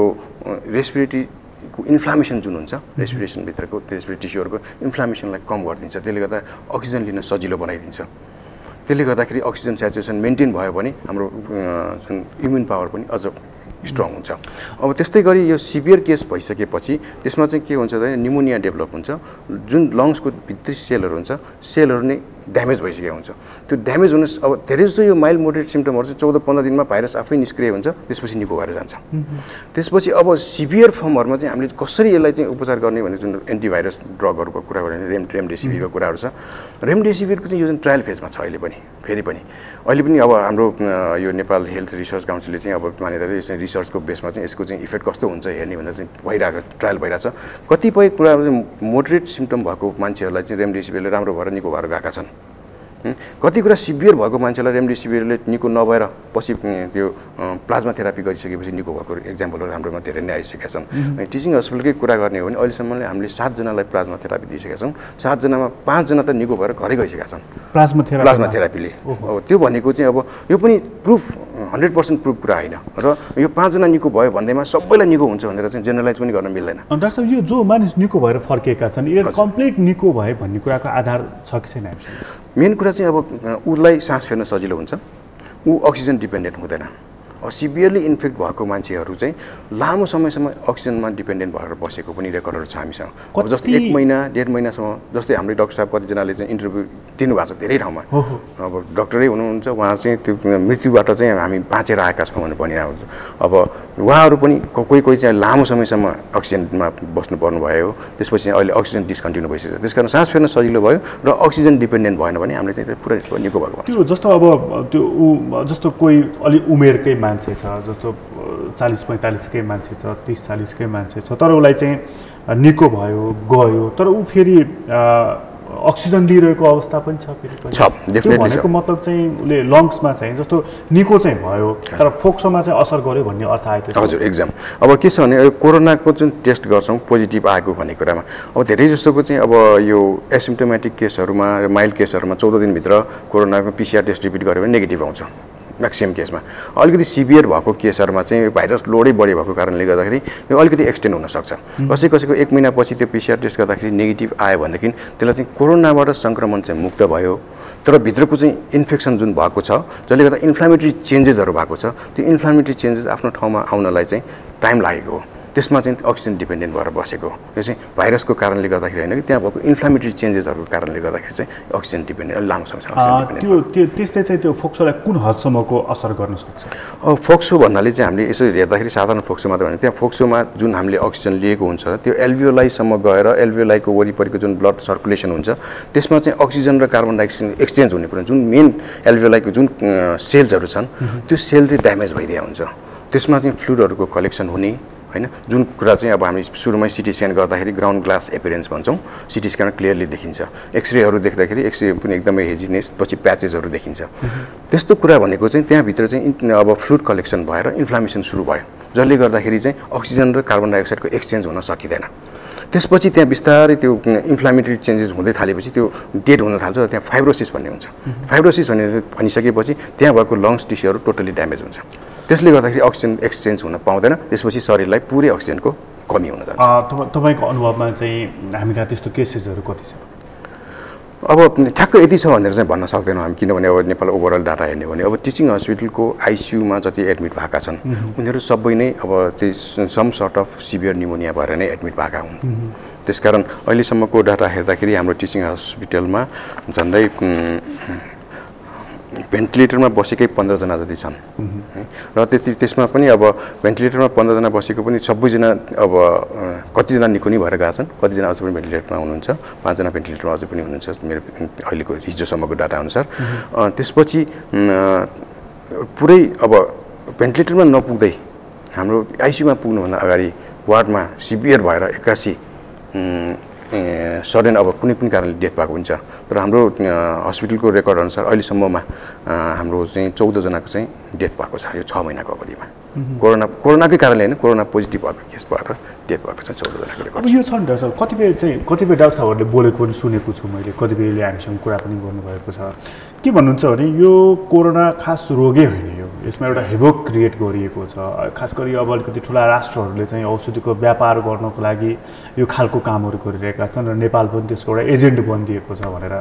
रेस्पिरेटरी इन्फ्लामेसन जुन हुन्छ रेस्पिरेसनभित्रको रेस्पिरेटरी टिस्युहरूको इन्फ्लामेसनलाई कम गरिदिन्छ। त्यसले गर्दा अक्सिजन लिन सजिलो बनाइदिन्छ। त्यसले गर्दाखेरि अक्सिजन सेचुरेसन मेन्टेन भयो भने हाम्रो जुन इम्युन पावर पनि अझ स्ट्रङ हुन्छ। अब त्यस्तै गरी यो सिभियर केस भइसकेपछि त्यसमा चाहिँ के हुन्छ भने निमोनिया डेभलप हुन्छ, जुन लङ्सको भित्री सेलहरू हुन्छ सेलहरू नै ड्यामेज भइसकेको हुन्छ। त्यो ड्यामेज हुन अब धेरै जस्तो यो माइल्ड मोडरेट सिम्टमहरू चाहिँ 14-15 दिनमा भाइरस आफै निष्क्रिय हुन्छ, त्यसपछि निको भएर जान्छ। त्यसपछि अब सिभियर फर्महरूमा चाहिँ हामीले कसरी यसलाई चाहिँ उपचार गर्ने भने जुन एन्टिभाइरस ड्रगहरूको कुरा गर्ने रेमडेसिभिरको कुराहरू छ। रेमडेसिभिरको चाहिँ यो जुन ट्रायल फेजमा छ अहिले पनि, फेरि पनि अहिले पनि अब हाम्रो यो नेपाल हेल्थ रिसर्च काउन्सिलले चाहिँ अब मान्यता चाहिँ रिसर्चको बेसमा चाहिँ यसको चाहिँ इफेक्ट कस्तो हुन्छ हेर्ने भनेर चाहिँ भइरहेको ट्रायल भइरहेछ। कतिपय कुराहरू चाहिँ मोडरेट सिम्टम भएको मान्छेहरूलाई चाहिँ रेमडेसिभिरले राम्रो भएर निको भएर गएका छन्। कति कुरा सिभियर भएको मान्छेलाई रेमडेसिभिरले निको नभएर पछि त्यो प्लाज्मा थेरापी गरिसकेपछि निको भएको इक्जाम्पलहरू हाम्रोमा धेरै नै आइसकेका छन्। टिचिङ हस्पिटलकै कुरा गर्ने हो भने अहिलेसम्मले हामीले 7 जनालाई प्लाज्मा थेरापी दिइसकेका छौँ। 7 जनामा 5 जना त निको भएर घरै गइसकेका छन् प्लाज्मा थेरापीले। अब त्यो भनेको चाहिँ अब यो पनि प्रुफ 100% प्रुफ कुरा होइन र यो 5 जना निको भयो भन्दैमा सबैलाई निको हुन्छ भनेर चाहिँ जेनरलाइज पनि गर्न मिल्दैन। डाक्टर साहब, यो जो मानिस निको भएर फर्केका छन् यो कम्प्लिट निको भए भन्ने कुराको आधार छ कि छैन? मेन कुरा चाहिँ अब उसलाई सास फेर्न सजिलो हुन्छ, ऊ अक्सिजन डिपेन्डेन्ट हुँदैन। सिभियरली इन्फेक्ट भएको मान्छेहरू चाहिँ लामो समयसम्म अक्सिजनमा डिपेन्डेन्ट भएर बसेको पनि रेकर्डहरू छ हामीसँग। अब जस्तै 1 महिना 1.5 महिनासम्म, जस्तै हाम्रो डाक्टर साहब कतिजनाले चाहिँ इन्टरभ्यू दिनुभएको छ धेरै ठाउँमा। अब डक्टरै हुनुहुन्छ, उहाँ चाहिँ त्यो मृत्युबाट चाहिँ हामी बाँचेर आएका छौँ भनेर भनिरहेको हुन्छ। अब उहाँहरू पनि कोही चाहिँ लामो समयसम्म अक्सिजनमा बस्नु पर्नुभयो, त्यसपछि अहिले अक्सिजन डिस्कन्टिन्यू भइसक्यो। त्यस कारण सास फेर्न सजिलो भयो र अक्सिजन डिपेन्डेन्ट भएन भने हामीले चाहिँ पुरै निको भएको। त्यो जस्तो अब त्यो जस्तो कोही अलि उमेरकै मान्छे छ, जस्तो 40-45 कै मान्छे छ, 30-40 कै मान्छे छ, तर उसलाई चाहिँ निको भयो गयो, तर ऊ फेरि अक्सिजन लिइरहेको अवस्था पनि छ फेरि पनि। त्यो भनेको मतलब चाहिँ उसले लङ्समा चाहिँ जस्तो निको चाहिँ भयो तर फोक्सोमा चाहिँ असर गर्यो भन्ने अर्थ आयो। हजुर एकदम। अब के छ भने कोरोनाको जुन टेस्ट गर्छौँ पोजिटिभ आएको भन्ने कुरामा अब धेरै जस्तोको चाहिँ अब यो एसिम्टोमेटिक केसहरूमा माइल्ड केसहरूमा 14 दिनभित्र कोरोनाको PCR टेस्ट रिपिट गऱ्यो भने नेगेटिभ आउँछ म्याक्सिमम केसमा। अलिकति सिभियर भएको केसहरूमा चाहिँ भाइरस लोडै बढी भएको कारणले गर्दाखेरि यो अलिकति एक्सटेन्ड हुनसक्छ। कसैको 1 महिनापछि त्यो PCR टेस्ट गर्दाखेरि नेगेटिभ आयो भनेदेखि त्यसलाई चाहिँ कोरोनाबाट सङ्क्रमण चाहिँ मुक्त भयो, तर भित्रको चाहिँ इन्फेक्सन जुन भएको छ जसले गर्दा इन्फ्लामेटरी चेन्जेसहरू भएको छ, त्यो इन्फ्लामेटरी चेन्जेस आफ्नो ठाउँमा आउनलाई चाहिँ टाइम लागेको हो। त्यसमा चाहिँ अक्सिजन डिपेन्डेन्ट भएर बसेको। यो चाहिँ भाइरसको कारणले गर्दाखेरि होइन कि त्यहाँ भएको इन्फ्लामेटरी चेन्जेसहरूको कारणले गर्दाखेरि चाहिँ अक्सिजन डिपेन्डेन्ट लामो समयसम्म त्यसले चाहिँ त्यो फोक्सोलाई कुन हदसम्मको असर गर्न सक्छ? फोक्सो भन्नाले चाहिँ हामीले यसो हेर्दाखेरि साधारण फोक्सो मात्र भने त्यहाँ फोक्सोमा जुन हामीले अक्सिजन लिएको हुन्छ त्यो एल्भियोलाईसम्म गएर एल्भियोलाईको वरिपरिको जुन ब्लड सर्कुलेसन हुन्छ त्यसमा चाहिँ अक्सिजन र कार्बन डाइअक्साइड एक्सचेन्ज हुने कुरा जुन मेन एल्भियोलाईको जुन सेल्सहरू छन् त्यो सेल चाहिँ ड्यामेज भइदिएको हुन्छ। त्यसमा चाहिँ फ्लुइडहरूको कलेक्सन हुने हैन, जुन कुरा चाहिँ अब हामी सुरुमै सिटी स्क्यान गर्दाखेरि ग्राउन्ड ग्लास एपियरेन्स भन्छौँ, सिटी स्क्यान क्लियरली देखिन्छ। एक्सरेहरू देख्दाखेरि एक्सरे पनि एकदमै हेजिनेस पछि प्याचेसहरू देखिन्छ। त्यस्तो कुरा भनेको चाहिँ त्यहाँभित्र चाहिँ अब फ्लुइड कलेक्सन भएर इन्फ्लामेसन सुरु भयो जसले गर्दाखेरि चाहिँ अक्सिजन र कार्बन डाइअक्साइडको एक्सचेन्ज हुन सकिँदैन। त्यसपछि त्यहाँ बिस्तारै त्यो इन्फ्लामेटरी चेन्जेस हुँदै थालेपछि त्यो डेड हुन थाल्छ र त्यहाँ फाइब्रोसिस भन्ने हुन्छ। फाइब्रोसिस भनिसकेपछि त्यहाँ भएको लङ्स टिस्युहरू टोटली ड्यामेज हुन्छ। त्यसले गर्दाखेरि अक्सिजन एक्सचेन्ज हुन पाउँदैन, त्यसपछि शरीरलाई पुरै अक्सिजनको कमी हुन जान्छ। तपाईँको अनुभवमा चाहिँ हामी कहाँ त्यस्तो केसेसहरू कति छ? अब ठ्याक्क यति छ भनेर चाहिँ भन्न सक्दैनौँ हामी, किनभने अब नेपाल ओभरअल डाटा हेर्ने भने अब टिचिङ हस्पिटलको आइसियुमा जति एडमिट भएका छन् उनीहरू सबै नै अब त्यो some sort of severe pneumonia भएर नै एडमिट भएका हुन्। त्यसकारण अहिलेसम्मको डाटा हेर्दाखेरि हाम्रो टिचिङ हस्पिटलमा झन्डै भेन्टिलेटरमा बसेकै 15 जना जति छन् र त्यसमा पनि अब भेन्टिलेटरमा 15 जना बसेको पनि सबैजना अब कतिजना निको नि भएर गएका छन्, कतिजना अझै पनि भेन्टिलेटरमा हुनुहुन्छ, 5 जना भेन्टिलेटरमा अझै पनि हुनुहुन्छ मेरो अहिलेको हिजोसम्मको डाटा अनुसार। त्यसपछि पुरै अब भेन्टिलेटरमा नपुग्दै हाम्रो आइसियुमा पुग्नुभन्दा अगाडि वार्डमा सिभियर भएर 81 सडन अब कुनै पनि कारणले डेथ भएको हुन्छ। तर हाम्रो हस्पिटलको रेकर्ड अनुसार अहिलेसम्ममा हाम्रो चाहिँ 14 जनाको चाहिँ डेथ भएको छ यो 6 महिनाको अवधिमा। कोरोनाकै कारणले होइन, कोरोना पोजिटिभ भएको केसबाट डेथ भएको छ 14 जनाको रेकर्ड। अब यो छ नि डाक्टर साहब, कतिपय डाक्टर साहबहरूले बोलेको पनि सुनेको छु मैले, कतिपयले हामीसँग कुरा पनि गर्नुभएको छ। के भन्नुहुन्छ भने यो कोरोना खास रोगै होइन, यो यसमा एउटा हेभोक क्रिएट गरिएको छ। खास गरी अब अलिकति ठुला राष्ट्रहरूले चाहिँ औषधिको व्यापार गर्नको लागि यो खालको कामहरू गरिरहेका छन् र नेपाल पनि त्यसको एउटा एजेन्ट बनिदिएको छ भनेर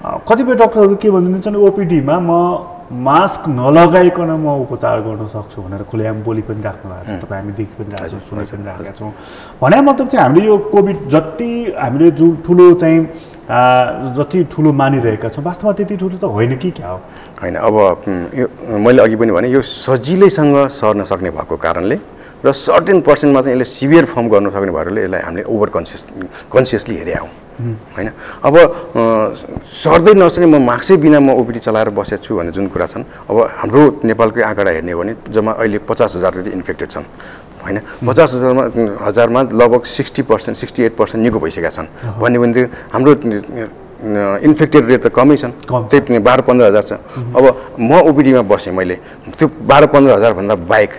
कतिपय डक्टरहरू के भनिदिन्छन्, ओपिडीमा म मास्क नलगाइकन म उपचार गर्न सक्छु भनेर खुलेआम बोली पनि राख्नु भएको छ। तपाईँ हामी देखि पनि राखेका छौँ, सुनि पनि राखेका छौँ। भने मतलब चाहिँ हामीले यो कोभिड जति हामीले जो ठुलो चाहिँ जति ठुलो मानिरहेका छौँ वास्तवमा त्यति ठुलो त होइन कि क्या हो? होइन, अब यो मैले अघि पनि भने यो सजिलैसँग सर्न सक्ने भएको कारणले र सर्टेन पर्सेन्टमा चाहिँ यसले सिभियर फर्म गर्न सक्ने भएरले यसलाई हामीले ओभर कन्सियसली हेरे हौँ होइन। अब सर्दै नसर्ने म मास्कै बिना म ओपिडी चलाएर बसेको छु भन्ने जुन कुरा छन्, अब हाम्रो नेपालकै आँकडा हेर्ने भने जम्मा अहिले 50,000 जति इन्फेक्टेड छन् होइन। 50,000मा लगभग 60% 68% निको भइसकेका छन् भन्ने भने हाम्रो इन्फेक्टेड रेट त कमै छन्, त्यही 12-15 हजार छ। अब म ओपिडीमा बसेँ, मैले त्यो 12-15 हजारभन्दा बाहेक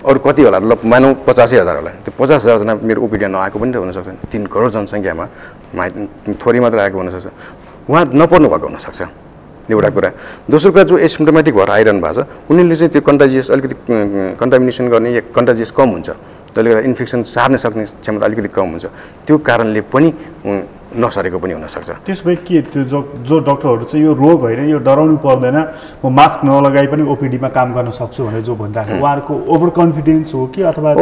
अरू कति होला, ल मानौँ 85,000 होला, त्यो 50,000 जना मेरो ओपिडीमा नआएको पनि त हुनसक्छ। 3 करोड जनसङ्ख्यामा थोरै मात्र आएको हुनसक्छ, उहाँ नपर्नु भएको हुनसक्छ एउटा कुरा। दोस्रो कुरा जो एसिम्टोमेटिक भएर आइरहनु भएको छ उनीहरूले चाहिँ त्यो कन्टाजियस अलिकति कन्टामिनेसन गर्ने या कन्टाजियस कम हुन्छ, त्यसले गर्दा इन्फेक्सन सार्न सक्ने क्षमता अलिकति कम हुन्छ, त्यो कारणले पनि नसरेको पनि हुनसक्छ। त्यसो भए के त्यो जो डक्टरहरू चाहिँ यो रोग होइन, यो डराउनु पर्दैन, म मास्क नलगाइ पनि ओपिडीमा काम गर्न सक्छु भनेर जो भनिरहेको उहाँहरूको ओभर कन्फिडेन्स हो कि अथवा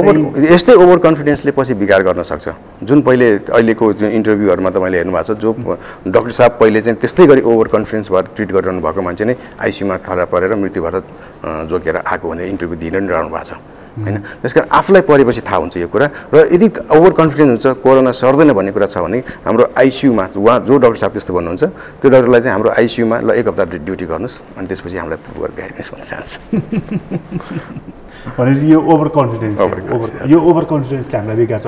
यस्तै ओभर कन्फिडेन्सले पछि बिगार गर्न सक्छ। जुन पहिले अहिलेको जुन इन्टरभ्यूहरूमा तपाईँले हेर्नु भएको छ, जो डाक्टर साहब पहिले चाहिँ त्यस्तै गरी ओभर कन्फिडेन्स भएर ट्रिट गरिरहनु भएको मान्छे नै आइसियुमा खडा परेर मृत्यु भएर जोगिएर आएको भनेर इन्टरभ्यू दिएर नि रहनु भएको छ। हैन। त्यसकारण आफूलाई परेपछि थाहा हुन्छ यो कुरा र यदि ओभर कन्फिडेन्स हुन्छ कोरोना सर्दैन भन्ने कुरा छ भने हाम्रो आइसियुमा उहाँ जो डाक्टर साहब त्यस्तो भन्नुहुन्छ त्यो डाक्टरलाई चाहिँ हाम्रो आइसियुमा ल 1 हप्ता ड्युटी गर्नुहोस् अनि त्यसपछि हामीलाई वर्क गाइडेन्स भन्न चाहन्छु। भनेपछि यो ओभर कन्फिडेन्स यो ओभर कन्फिडेन्सले हामीलाई बिगार्छ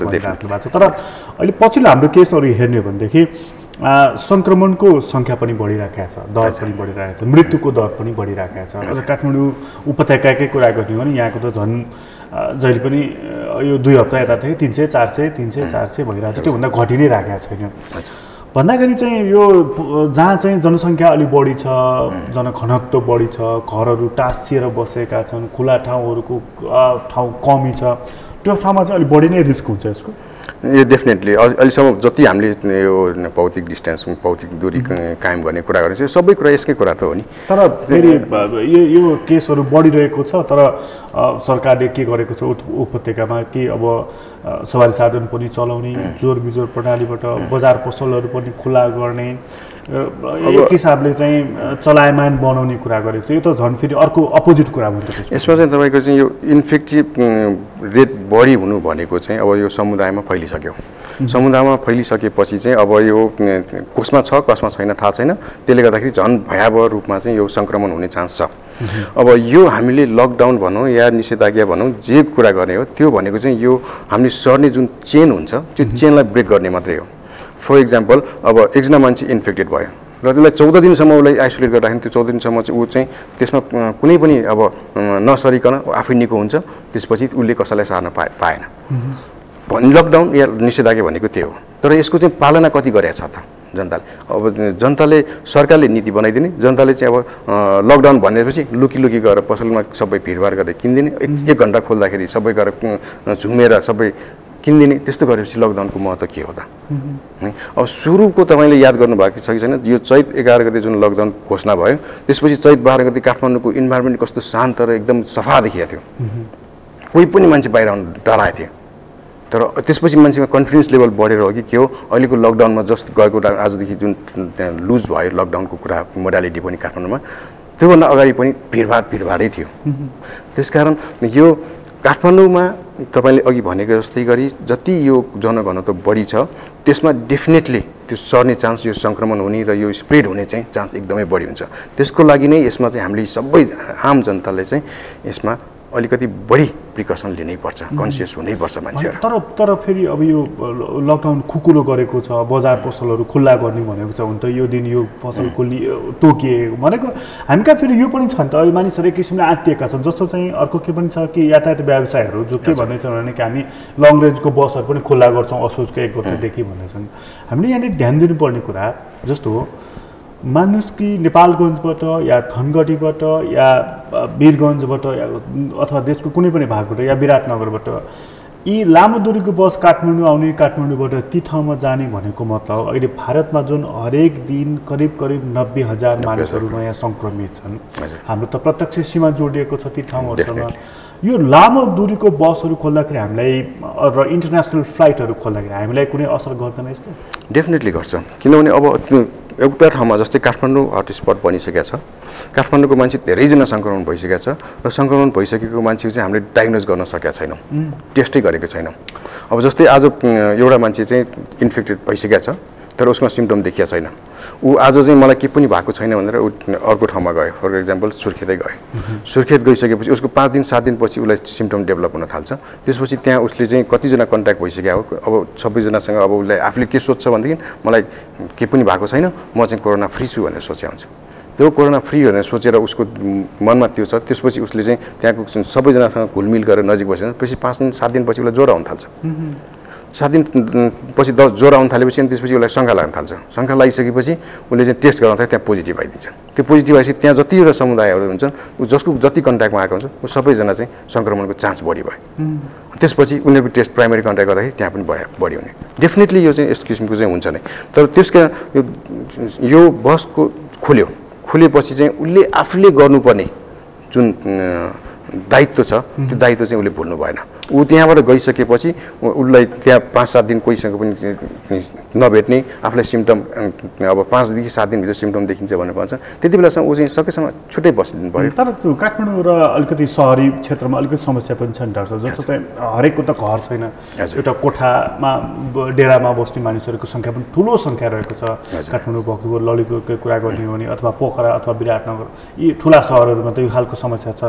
भएको छ। तर अहिले पछिल्लो हाम्रो केसहरू हेर्ने हो भनेदेखि सङ्क्रमणको सङ्ख्या पनि बढिरहेको छ, दर पनि बढिरहेको छ, मृत्युको दर पनि बढिरहेको छ। अब काठमाडौँ उपत्यकाकै कुरा गर्ने हो भने यहाँको त झन् जहिले पनि यो 2 हप्ता यतादेखि 300 400 300 400 भइरहेको छ, त्योभन्दा घटि नै राखेको छैन। भन्दाखेरि चाहिँ यो जहाँ चाहिँ जनसङ्ख्या अलि बढी छ, जनघनत्व बढी छ, घरहरू टाँसिएर बसेका छन्, खुला ठाउँहरूको ठाउँ कमी छ, त्यो ठाउँमा चाहिँ अलिक बढी नै रिस्क हुन्छ यसको। यो डेफिनेटली अहिलेसम्म जति हामीले यो भौतिक डिस्टेन्स भौतिक दूरी कायम गर्ने कुरा गरेको छ सबै कुरा यसकै कुरा त हो नि। तर फेरि यो केसहरू बढिरहेको छ, तर सरकारले के गरेको छ उपत्यकामा कि अब सवारी साधन पनि चलाउने, जोर बिजोर प्रणालीबाट बजार पसलहरू पनि खुला गर्ने, एक हिसाबले चाहिँ चलायमान बनाउने कुरा गरेको छ। यो त झन् फेरि अर्को अपोजिट कुरा भयो। यसमा चाहिँ तपाईँको चाहिँ यो इन्फेक्टिभ रेट बढी हुनु भनेको चाहिँ अब यो समुदायमा फैलिसक्यो। समुदायमा फैलिसकेपछि चाहिँ अब यो कसमा छ कसमा छैन थाहा छैन, त्यसले गर्दाखेरि झन् भयावह रूपमा चाहिँ यो सङ्क्रमण हुने चान्स छ। अब यो हामीले लकडाउन भनौँ या निषेधाज्ञा भनौँ जे कुरा गर्ने हो त्यो भनेको चाहिँ यो हामीले सर्ने जुन चेन हुन्छ त्यो चेनलाई ब्रेक गर्ने मात्रै हो। फर इक्जाम्पल अब एकजना मान्छे इन्फेक्टेड भयो र त्यसलाई 14 दिनसम्म उसलाई आइसोलेट गर्दाखेरि त्यो 14 दिनसम्म चाहिँ ऊ चाहिँ त्यसमा कुनै पनि अब नसरिकन आफै निको हुन्छ, त्यसपछि उसले कसैलाई सार्न पाएन। लकडाउन या निषेधाज्ञा भनेको त्यो हो। तर यसको चाहिँ पालना कति गरेको छ त जनताले? अब जनताले सरकारले नीति बनाइदिने, जनताले चाहिँ अब लकडाउन भनेपछि लुकी गएर पसलमा सबै भिडभाड गरेर किनिदिने, एक घन्टा खोल्दाखेरि सबै गएर झुमेर सबै किनिदिने, त्यस्तो गरेपछि लकडाउनको महत्त्व के हो त? अब सुरुको तपाईँले याद गर्नुभएको छ कि छैन, यो चैत 11 गते जुन लकडाउन घोषणा भयो त्यसपछि चैत 12 गते काठमाडौँको इन्भाइरोमेन्ट कस्तो शान्त र एकदम सफा देखिएको थियो, कोही पनि मान्छे बाहिर आउनु डराएको थियो। तर त्यसपछि मान्छेमा कन्फिडेन्स लेभल बढेर हो कि के हो, अहिलेको लकडाउनमा जस्ट गएको आजदेखि जुन लुज भयो लकडाउनको कुरा मोडालिटी पनि काठमाडौँमा, त्योभन्दा अगाडि पनि भिडभाडै थियो। त्यसकारण यो काठमाडौँमा तपाईँले अघि भनेको जस्तै गरी जति यो जनघनत्व बढी छ त्यसमा डेफिनेटली त्यो सर्ने चान्स, यो सङ्क्रमण हुने र यो स्प्रेड हुने चाहिँ चान्स एकदमै बढी हुन्छ। त्यसको लागि नै यसमा चाहिँ हामीले सबै आम जनताले चाहिँ यसमा अलिकति बढी प्रिकसन लिनैपर्छ, कन्सियस हुनैपर्छ मान्छेहरू। तर फेरि अब यो लकडाउन खुकुलो गरेको छ, बजार पसलहरू खुल्ला गर्ने भनेको छ, हुन त यो दिन यो पसल खुल्ने तोकिएको भनेको हामी कहाँ फेरि यो पनि छ नि त। अहिले मानिसहरू एक किसिमले आत्तिएका छन्। जस्तो चाहिँ अर्को के पनि छ कि यातायात व्यवसायहरू जो के भन्दैछन् भने कि हामी लङ रेन्जको बसहरू पनि खुल्ला गर्छौँ असोजको 1 गतेदेखि भन्दैछन्। हामीले यहाँनिर ध्यान दिनुपर्ने कुरा जस्तो मान्नुहोस् कि नेपालगञ्जबाट या धनगढीबाट या वीरगञ्जबाट अथवा देशको कुनै पनि भागबाट या विराटनगरबाट यी लामो दूरीको बस काठमाडौँ आउने, काठमाडौँबाट ती ठाउँमा जाने भनेको मतलब अहिले भारतमा जुन हरेक दिन करिब 90,000 मानिसहरू नयाँ सङ्क्रमित छन्। हाम्रो त प्रत्यक्ष सीमा जोडिएको छ ती ठाउँहरूसँग। यो लामो दूरीको बसहरू खोल्दाखेरि हामीलाई र इन्टरनेसनल फ्लाइटहरू खोल्दाखेरि हामीलाई कुनै असर गर्दैन यसले? डेफिनेटली गर्छ, किनभने अब एउटा ठाउँमा जस्तै काठमाडौँ हटस्पट बनिसकेको छ, काठमाडौँको मान्छे धेरैजना सङ्क्रमण भइसकेको छ र सङ्क्रमण भइसकेको मान्छेको चाहिँ हामीले डायग्नोज गर्न सकेका छैनौँ, टेस्टै गरेको छैनौँ। अब जस्तै आज एउटा मान्छे चाहिँ इन्फेक्टेड भइसकेको छ तर उसमा सिम्टम देखिया छैन, ऊ आज चाहिँ मलाई के पनि भएको छैन भनेर ऊ अर्को ठाउँमा गयो, फर इक्जाम्पल सुर्खेतै गयो। सुर्खेत गइसकेपछि उसको 5 दिन 7 दिनपछि उसलाई सिम्टम डेभलप हुन थाल्छ। त्यसपछि त्यहाँ उसले चाहिँ कतिजना कन्ट्याक्ट भइसक्यो हो, अब सबैजनासँग अब उसलाई आफूले के सोध्छ भनेदेखि मलाई के पनि भएको छैन, म चाहिँ कोरोना फ्री छु भनेर सोच्या हुन्छ। त्यो कोरोना फ्री भनेर सोचेर उसको मनमा त्यो छ, त्यसपछि उसले चाहिँ त्यहाँको सबैजनासँग घुलमिल गरेर नजिक बसेर पछि 5 दिन 7 दिनपछि उसलाई ज्वरो आउन थाल्छ। 7 दिन पछि ज्वरो आउन थालेपछि अनि त्यसपछि उसलाई शङ्का लाग्न थाल्छ। शङ्का लागिसकेपछि उसले चाहिँ टेस्ट गराउँदा त्यहाँ पोजिटिभ आइदिन्छ। त्यो पोजिटिभ आएपछि त्यहाँ जतिवटा समुदायहरू हुन्छन् ऊ जसको जति कन्ट्याक्टमा आएको हुन्छ ऊ सबैजना चाहिँ सङ्क्रमणको चान्स बढी भयो। त्यसपछि उनीहरूको टेस्ट प्राइमेरी कन्ट्याक्ट गर्दाखेरि त्यहाँ पनि बढी हुने डेफिनेटली यो चाहिँ यस किसिमको चाहिँ हुन्छ नै। तर त्यसका यो बसको खुलेपछि चाहिँ उसले आफूले गर्नुपर्ने जुन दायित्व छ त्यो दायित्व चाहिँ उसले भुल्नु भएन। ऊ त्यहाँबाट गइसकेपछि उसलाई त्यहाँ 5-7 दिन कोहीसँग पनि नभेट्ने, आफूलाई सिम्टम अब 5 देखि 7 दिनभित्र सिम्टम देखिन्छ भनेर भन्छ, त्यति बेलासम्म ऊ चाहिँ सकेसम्म छुट्टै बस्नु पर्यो। तर त्यो काठमाडौँ र अलिकति सहरी क्षेत्रमा अलिकति समस्या पनि छ नि डाक्टर साहब, जस्तो चाहिँ हरेकको त घर छैन, एउटा कोठामा डेरामा बस्ने मानिसहरूको सङ्ख्या पनि ठुलो सङ्ख्या रहेको छ। काठमाडौँ, भक्तपुर, ललितपुरकै कुरा गर्ने हो भने अथवा पोखरा अथवा विराटनगर यी ठुला सहरहरूमा त यो खालको समस्या छ।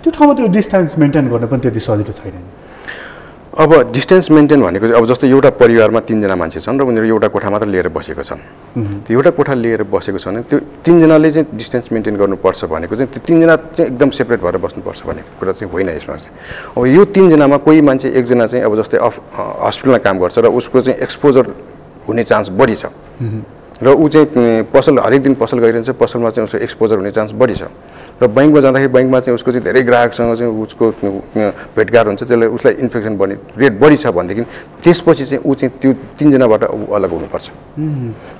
त्यो ठाउँमा त्यो डिस्टेन्स मेन्टेन गर्न पनि त्यति सजिलो छैन। अब डिस्टेन्स मेन्टेन भनेको चाहिँ अब जस्तो एउटा परिवारमा 3 जना मान्छे छन् र उनीहरू एउटा कोठा मात्र लिएर बसेको छन्। त्यो एउटा कोठा लिएर बसेको छ भने त्यो 3 जनाले चाहिँ डिस्टेन्स मेन्टेन गर्नुपर्छ भनेको चाहिँ त्यो 3 जना चाहिँ एकदम सेपरेट भएर बस्नुपर्छ भन्ने कुरा चाहिँ होइन यसमा चाहिँ। अब यो 3 जनामा कोही मान्छे एकजना चाहिँ अब जस्तै हस्पिटलमा काम गर्छ र उसको चाहिँ एक्सपोजर हुने चान्स बढी छ र ऊ चाहिँ पसल हरेक दिन पसल गइरहन्छ, पसलमा चाहिँ उसको एक्सपोजर हुने चान्स बढी छ र बैंकमा जाँदाखेरि बैंकमा चाहिँ उसको चाहिँ धेरै ग्राहकसँग चाहिँ उसको भेटघाट हुन्छ, त्यसले उसलाई इन्फेक्सन बढ्ने रेट बढी छ भनेदेखि त्यसपछि चाहिँ ऊ चाहिँ त्यो 3 जनाबाट अलग हुनुपर्छ।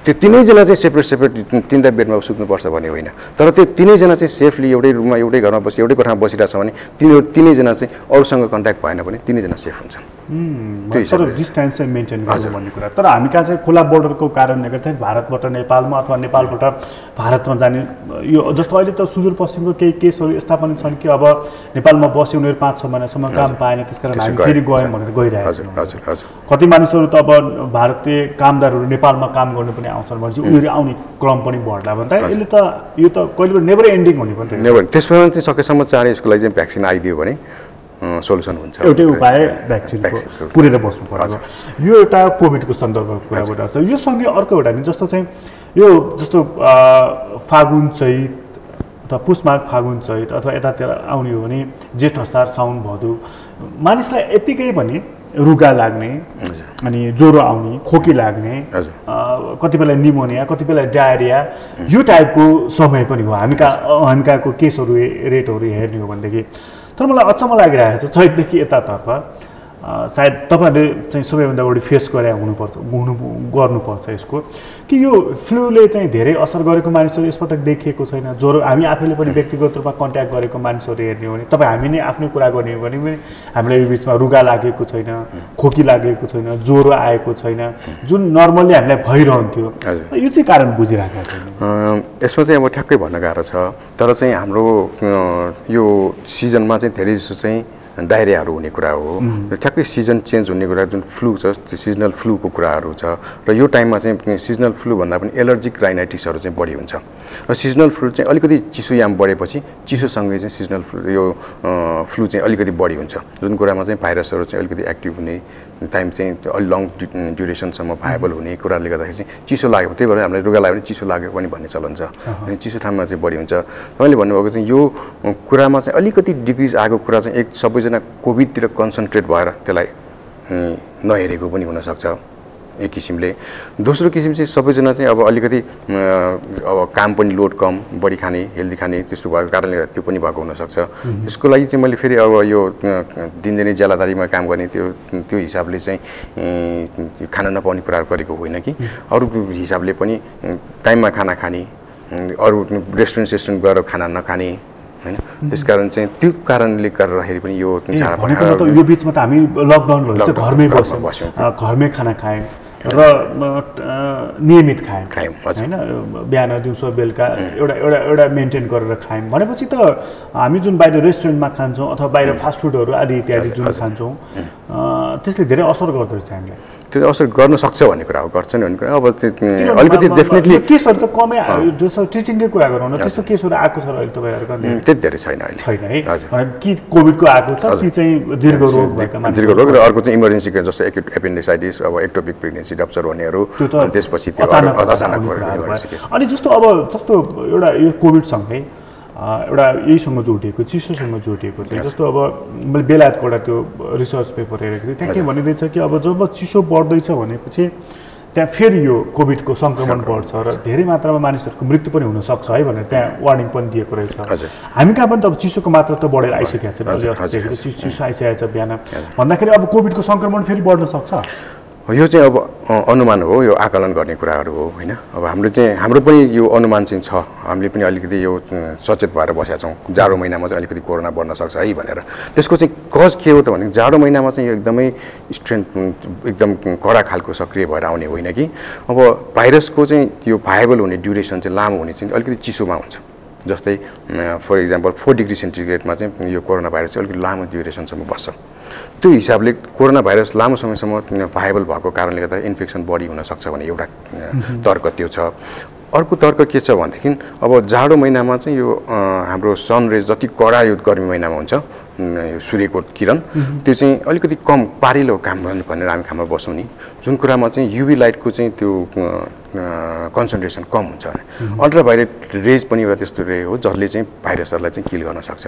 त्यो 3 जना चाहिँ सेपरेट 3टा बेडमा सुत्नुपर्छ भन्ने होइन, तर त्यो 3 जना चाहिँ सेफली एउटै रुममा एउटै घरमा बसी एउटै कोठामा बसिरहेछ भने 3 जना चाहिँ अरूसँग कन्ट्याक्ट भएन भने 3 जना सेफ हुन्छन्। तर डिस्टेन्स चाहिँ मेन्टेन गर्नु भन्ने कुरा। तर हामी कहाँ चाहिँ खुला बोर्डरको कारणले गर्दा भारतबाट नेपालमा अथवा नेपालबाट भारतमा जाने यो जस्तो अहिले त सुदूरपश्चिमको केही केसहरू यस्ता पनि छन् कि अब नेपालमा बसे उनीहरू 5-6 महिनासम्म काम पाएन, त्यसकारण हामी फेरि गयौँ भनेर गइरहेको छौँ। कति मानिसहरू त अब भारतीय कामदारहरू नेपालमा काम गर्नु पनि आउँछन् भनेपछि उनीहरू आउने क्रम पनि बढ्ला भन्दा यसले त यो त कहिले पनि नेभर एन्डिङ हुने पनि नेभर। त्यसमा चाहिँ सकेसम्म चाँडै यसको लागि चाहिँ भ्याक्सिन आइदियो भने सोल्युसन हुन्छ। एउटै उपाय भ्याक्सिनको पुरेर बस्नु पर्छ। यो एउटा कोभिडको सन्दर्भको कुरा भइरहेको छ। यो सँगै अर्को एउटा नि जस्तो चाहिँ यो जस्तो फागुन चैत अथवा पुष माघ फागुन चैत अथवा यतातिर आउने हो भने जेठ असार साउन भदौ मानिसलाई यत्तिकै पनि रुगा लाग्ने अनि ज्वरो आउने, खोकी लाग्ने, कति बेला निमोनिया, कति बेला डायरिया, यो टाइपको समय पनि हो हामी कहाँको केसहरू रेटहरू हेर्ने हो भनेदेखि। तर मलाई अचम्म लागिरहेको छ चैतदेखि यतातर्फ सायद तपाईँहरूले चाहिँ सबैभन्दा बढी फेस गर्नुपर्छ यसको कि यो फ्लूले चाहिँ धेरै असर गरेको मानिसहरू यसपटक देखिएको छैन। ज्वरो हामी आफैले पनि व्यक्तिगत रूपमा कन्ट्याक्ट गरेको मानिसहरू हेर्ने हो भने तपाईँ हामी नै आफ्नै कुरा गर्ने हो भने हामीलाई यो बिचमा रुगा लागेको छैन, खोकी लागेको छैन, ज्वरो आएको छैन, जुन नर्मल्ली हामीलाई भइरहन्थ्यो, यो चाहिँ कारण बुझिरहेको छैन। यसमा चाहिँ अब ठ्याक्कै भन्न गाह्रो छ। तर चाहिँ हाम्रो यो सिजनमा चाहिँ धेरै जस्तो चाहिँ डायरियाहरू हुने कुरा हो र ठ्याक्कै सिजन चेन्ज हुने कुरा जुन फ्लू छ त्यो सिजनल फ्लूको कुराहरू छ र यो टाइममा चाहिँ सिजनल फ्लू भन्दा पनि एलर्जिक राइनाइटिसहरू चाहिँ बढी हुन्छ र सिजनल फ्लू चाहिँ अलिकति चिसोयाम बढेपछि चिसोसँगै चाहिँ सिजनल फ्लू यो फ्लू चाहिँ अलिकति बढी हुन्छ जुन कुरामा चाहिँ भाइरसहरू चाहिँ अलिकति एक्टिभ हुने टाइम चाहिँ अलि लङ ड्युरेसनसम्म भाइबल हुने कुराले गर्दाखेरि चाहिँ चिसो लाग्यो त्यही भएर हामीलाई रुगा लाग्यो भने चिसो लाग्यो पनि भन्ने चलन छ चिसो ठाउँमा चाहिँ बढी हुन्छ। तपाईँले भन्नुभएको चाहिँ यो कुरामा चाहिँ अलिकति डिक्रिज आएको कुरा चाहिँ एक सबैजना कोभिडतिर कन्सन्ट्रेट भएर त्यसलाई नहेरेको पनि हुनसक्छ एक किसिमले। दोस्रो किसिम चाहिँ सबैजना चाहिँ अब अलिकति अब काम पनि लोड कम बढी खाने हेल्दी खाने त्यस्तो भएको कारणले त्यो पनि भएको हुनसक्छ। त्यसको लागि चाहिँ मैले फेरि अब यो दिनदिनै ज्यालादारीमा काम गर्ने त्यो हिसाबले चाहिँ खाना नपाउने कुराहरू गरेको होइन कि अरू हिसाबले पनि टाइममा खाना खाने अरू रेस्टुरेन्ट गएर खाना नखाने हैन त्यसकारण चाहिँ त्यो कारणले गर्दाखेरि पनि यो यो बिचमा त हामी लकडाउन भएपछि घरमै बस्यौँ घरमै खाना खायौँ र नियमित खायौँ हैन बिहान दिउँसो बेलुका एउटा मेन्टेन गरेर खायौँ भनेपछि त हामी जुन बाहिर रेस्टुरेन्टमा खान्छौँ अथवा बाहिर फास्ट फुडहरू आदि इत्यादि जुन खान्छौँ त्यसले धेरै असर गर्दो रहेछ हामीलाई। त्यो असर गर्न सक्छ भन्ने कुरा हो गर्छ नि भन्ने कुरा अब अलिकति डेफिनेटली केसहरू त कमै जस्तो टिचिङकै कुरा गरौँ न त्यस्तो केसहरू आएको छ अहिले तपाईँहरूको त्यति धेरै छैन अहिले छैन है कि कोभिडको आएको छ कि चाहिँ दीर्घ रोग भएका दीर्घ रोग र अर्को चाहिँ इमर्जेन्सीको जस्तो एक्युट एपेन्डिसाइटिस अब एक्टोपिक प्रेग्नेन्सी रप्चर भन्नेहरू त्यसपछि त्यो अचानक अनि जस्तो एउटा यो कोभिडसँगै एउटा यहीसँग जोडिएको चिसोसँग जोडिएको चाहिँ जस्तो अब मैले बेलायतको एउटा त्यो रिसर्च पेपर हेरेको थिएँ त्यहाँ के भनिँदैछ कि अब जब चिसो बढ्दैछ भनेपछि त्यहाँ फेरि यो कोभिडको सङ्क्रमण बढ्छ र धेरै मात्रामा मानिसहरूको मृत्यु पनि हुनसक्छ है भनेर त्यहाँ वार्निङ पनि दिएको रहेछ। हामी कहाँ पनि त अब चिसोको मात्रा त बढेर आइसकेको छ चिसो आइसकेको छ बिहान भन्दाखेरि अब कोभिडको सङ्क्रमण फेरि बढ्न सक्छ। यो चाहिँ अब अनुमान हो, यो आकलन गर्ने कुराहरू हो हैन। अब हाम्रो पनि यो अनुमान चाहिँ छ, हामीले पनि अलिकति यो सचेत भएर बसेका छौँ जाडो महिनामा चाहिँ अलिकति कोरोना बढ्न सक्छ है भनेर। त्यसको चाहिँ कज के हो त भने जाडो महिनामा चाहिँ यो एकदमै स्ट्रेन्थ एकदम कडा खालको सक्रिय भएर आउने होइन कि अब भाइरसको चाहिँ यो भाइबल हुने ड्युरेसन चाहिँ लामो हुने चाहिँ अलिकति चिसोमा हुन्छ। जस्तै फर इक्जाम्पल 4 डिग्री सेन्टिग्रेडमा चाहिँ यो कोरोना भाइरस चाहिँ अलिकति लामो ड्युरेसनसम्म बस्छ। त्यो हिसाबले कोरोना भाइरस लामो समयसम्म भाइबल भएको कारणले गर्दा इन्फेक्सन बढी हुनसक्छ भन्ने एउटा तर्क त्यो छ। अर्को तर्क के छ भनेदेखि अब जाडो महिनामा चाहिँ यो हाम्रो सनरेज जति कडा यो गर्मी महिनामा हुन्छ सूर्यको किरण त्यो चाहिँ अलिकति कम पारिलो काम भनेर हामी खाममा बस्छौँ नि, जुन कुरामा चाहिँ युभी लाइटको चाहिँ त्यो कन्सन्ट्रेसन कम हुन्छ। अल्ट्राभायोलेट रेज पनि एउटा त्यस्तो रे हो जसले चाहिँ भाइरसहरूलाई चाहिँ किल गर्न सक्छ।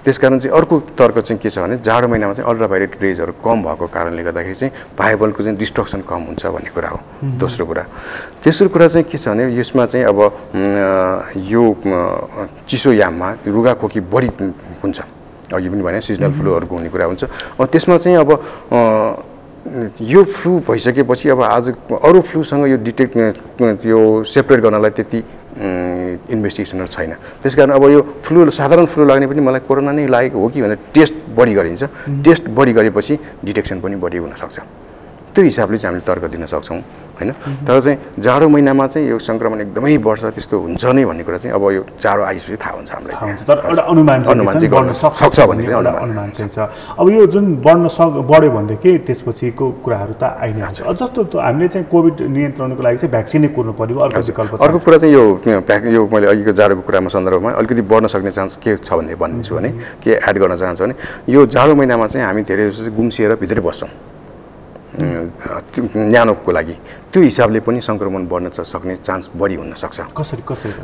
त्यसकारण चाहिँ अर्को तर्क चाहिँ के छ भने जाडो महिनामा चाहिँ अल्ट्राभायोलेट रेजहरू कम भएको कारणले गर्दाखेरि चाहिँ भाइबलको चाहिँ डिस्ट्रक्सन कम हुन्छ भन्ने कुरा हो दोस्रो कुरा। तेस्रो कुरा चाहिँ के छ भने यसमा चाहिँ अब यो चिसो याममा रुगाखोकी बढी हुन्छ, अघि पनि भने सिजनल फ्लूहरूको हुने कुरा हुन्छ। त्यसमा चाहिँ अब यो फ्लू भइसकेपछि अब आज अरू फ्लूसँग यो डिटेक्ट यो सेपरेट गर्नलाई त्यति इन्भेस्टिगेसनहरू छैन। त्यसकारण अब यो फ्लू साधारण फ्लू लाग्ने पनि मलाई कोरोना नै लागेको हो कि भनेर टेस्ट बढी गरिन्छ। टेस्ट बढी गरेपछि डिटेक्सन पनि बढी हुनसक्छ। त्यो हिसाबले चाहिँ हामीले तर्क दिन सक्छौँ हैन। तर चाहिँ जाडो महिनामा चाहिँ यो सङ्क्रमण एकदमै बढ्छ त्यस्तो हुन्छ नै भन्ने कुरा चाहिँ अब यो जाडो आइसकेपछि थाहा हुन्छ हामीलाई। तर एउटा अनुमान चाहिँ बढ्न सक्छ भन्ने एउटा अनुमान चाहिँ छ। अब यो जुन बढ्यो भनेदेखि त्यसपछिको कुराहरू त आइ नै हाल्छ। जस्तो हामीले चाहिँ कोभिड नियन्त्रणको लागि चाहिँ भ्याक्सिनै कुर्नु पर्यो, अर्को विकल्प छ। अर्को कुरा चाहिँ यो मैले अघिको जाडोको कुरामा सन्दर्भमा अलिकति बढ्न सक्ने चान्स के छ भन्ने भन्छु भने के एड गर्न चाहन्छु भने यो जाडो महिनामा चाहिँ हामी धेरै जस्तो गुम्सिएर भित्रै बस्छौँ न्यानोको लागि। त्यो हिसाबले पनि सङ्क्रमण बढ्न सक्ने चान्स बढी हुन सक्छ। कसरी